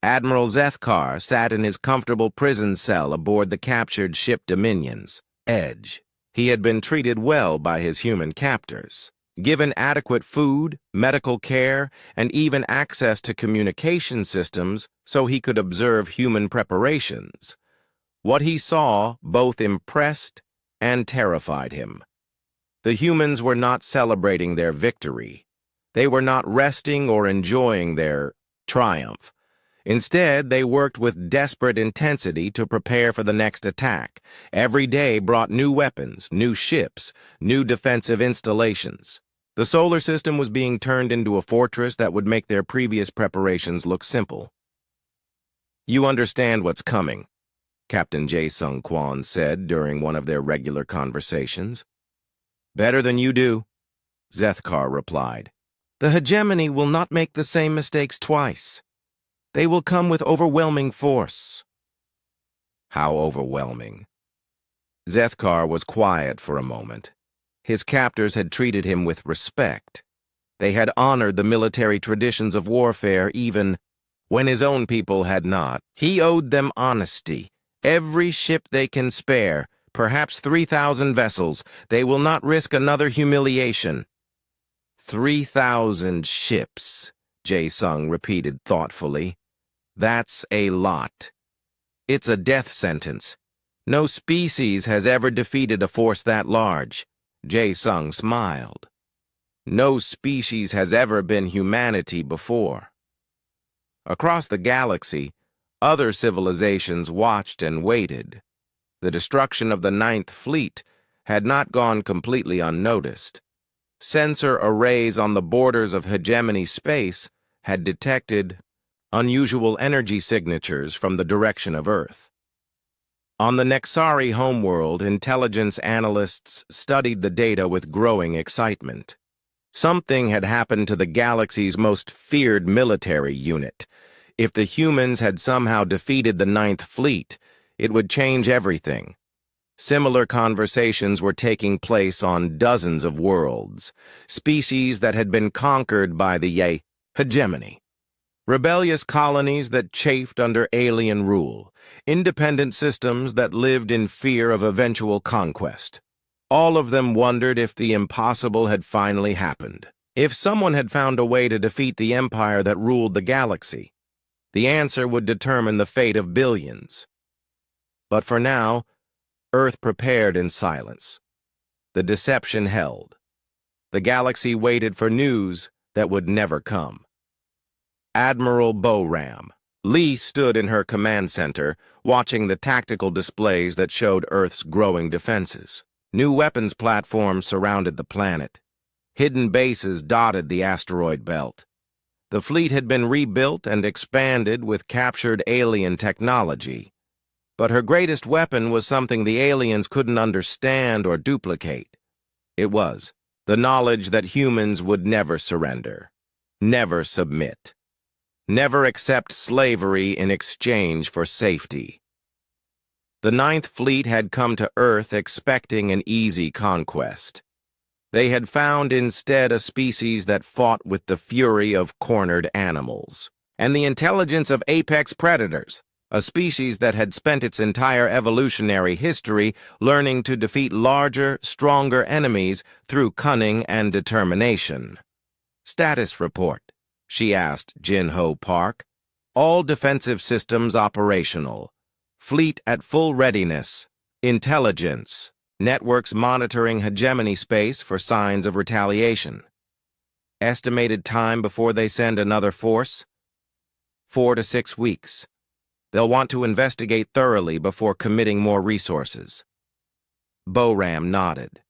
Admiral Zethkar sat in his comfortable prison cell aboard the captured ship Dominion's Edge. He had been treated well by his human captors, given adequate food, medical care, and even access to communication systems so he could observe human preparations. What he saw both impressed and terrified him. The humans were not celebrating their victory. They were not resting or enjoying their triumph. Instead, they worked with desperate intensity to prepare for the next attack. Every day brought new weapons, new ships, new defensive installations. The solar system was being turned into a fortress that would make their previous preparations look simple. "You understand what's coming," Captain Jae-Sung Kwon said during one of their regular conversations. "Better than you do," Zethkar replied. "The hegemony will not make the same mistakes twice. They will come with overwhelming force." How overwhelming? Zethkar was quiet for a moment. His captors had treated him with respect. They had honored the military traditions of warfare even when his own people had not. He owed them honesty. Every ship they can spare, perhaps 3,000 vessels. They will not risk another humiliation. 3,000 ships, Jae-Sung repeated thoughtfully. That's a lot. It's a death sentence. No species has ever defeated a force that large. Jae-Sung smiled. No species has ever been humanity before. Across the galaxy, other civilizations watched and waited. The destruction of the Ninth Fleet had not gone completely unnoticed. Sensor arrays on the borders of hegemony space had detected unusual energy signatures from the direction of Earth. On the Nexari homeworld, intelligence analysts studied the data with growing excitement. Something had happened to the galaxy's most feared military unit. If the humans had somehow defeated the Ninth Fleet, it would change everything. Similar conversations were taking place on dozens of worlds, species that had been conquered by the hegemony. Rebellious colonies that chafed under alien rule, independent systems that lived in fear of eventual conquest. All of them wondered if the impossible had finally happened. If someone had found a way to defeat the empire that ruled the galaxy, the answer would determine the fate of billions. But for now, Earth prepared in silence. The deception held. The galaxy waited for news that would never come. Admiral Boram. Lee stood in her command center, watching the tactical displays that showed Earth's growing defenses. New weapons platforms surrounded the planet. Hidden bases dotted the asteroid belt. The fleet had been rebuilt and expanded with captured alien technology. But her greatest weapon was something the aliens couldn't understand or duplicate. It was the knowledge that humans would never surrender, never submit, never accept slavery in exchange for safety. The Ninth Fleet had come to Earth expecting an easy conquest. They had found instead a species that fought with the fury of cornered animals, and the intelligence of apex predators, a species that had spent its entire evolutionary history learning to defeat larger, stronger enemies through cunning and determination. "Status report," she asked Jin-Ho Park. "All defensive systems operational. Fleet at full readiness. Intelligence. Networks monitoring hegemony space for signs of retaliation. Estimated time before they send another force? 4 to 6 weeks. They'll want to investigate thoroughly before committing more resources." Boram nodded.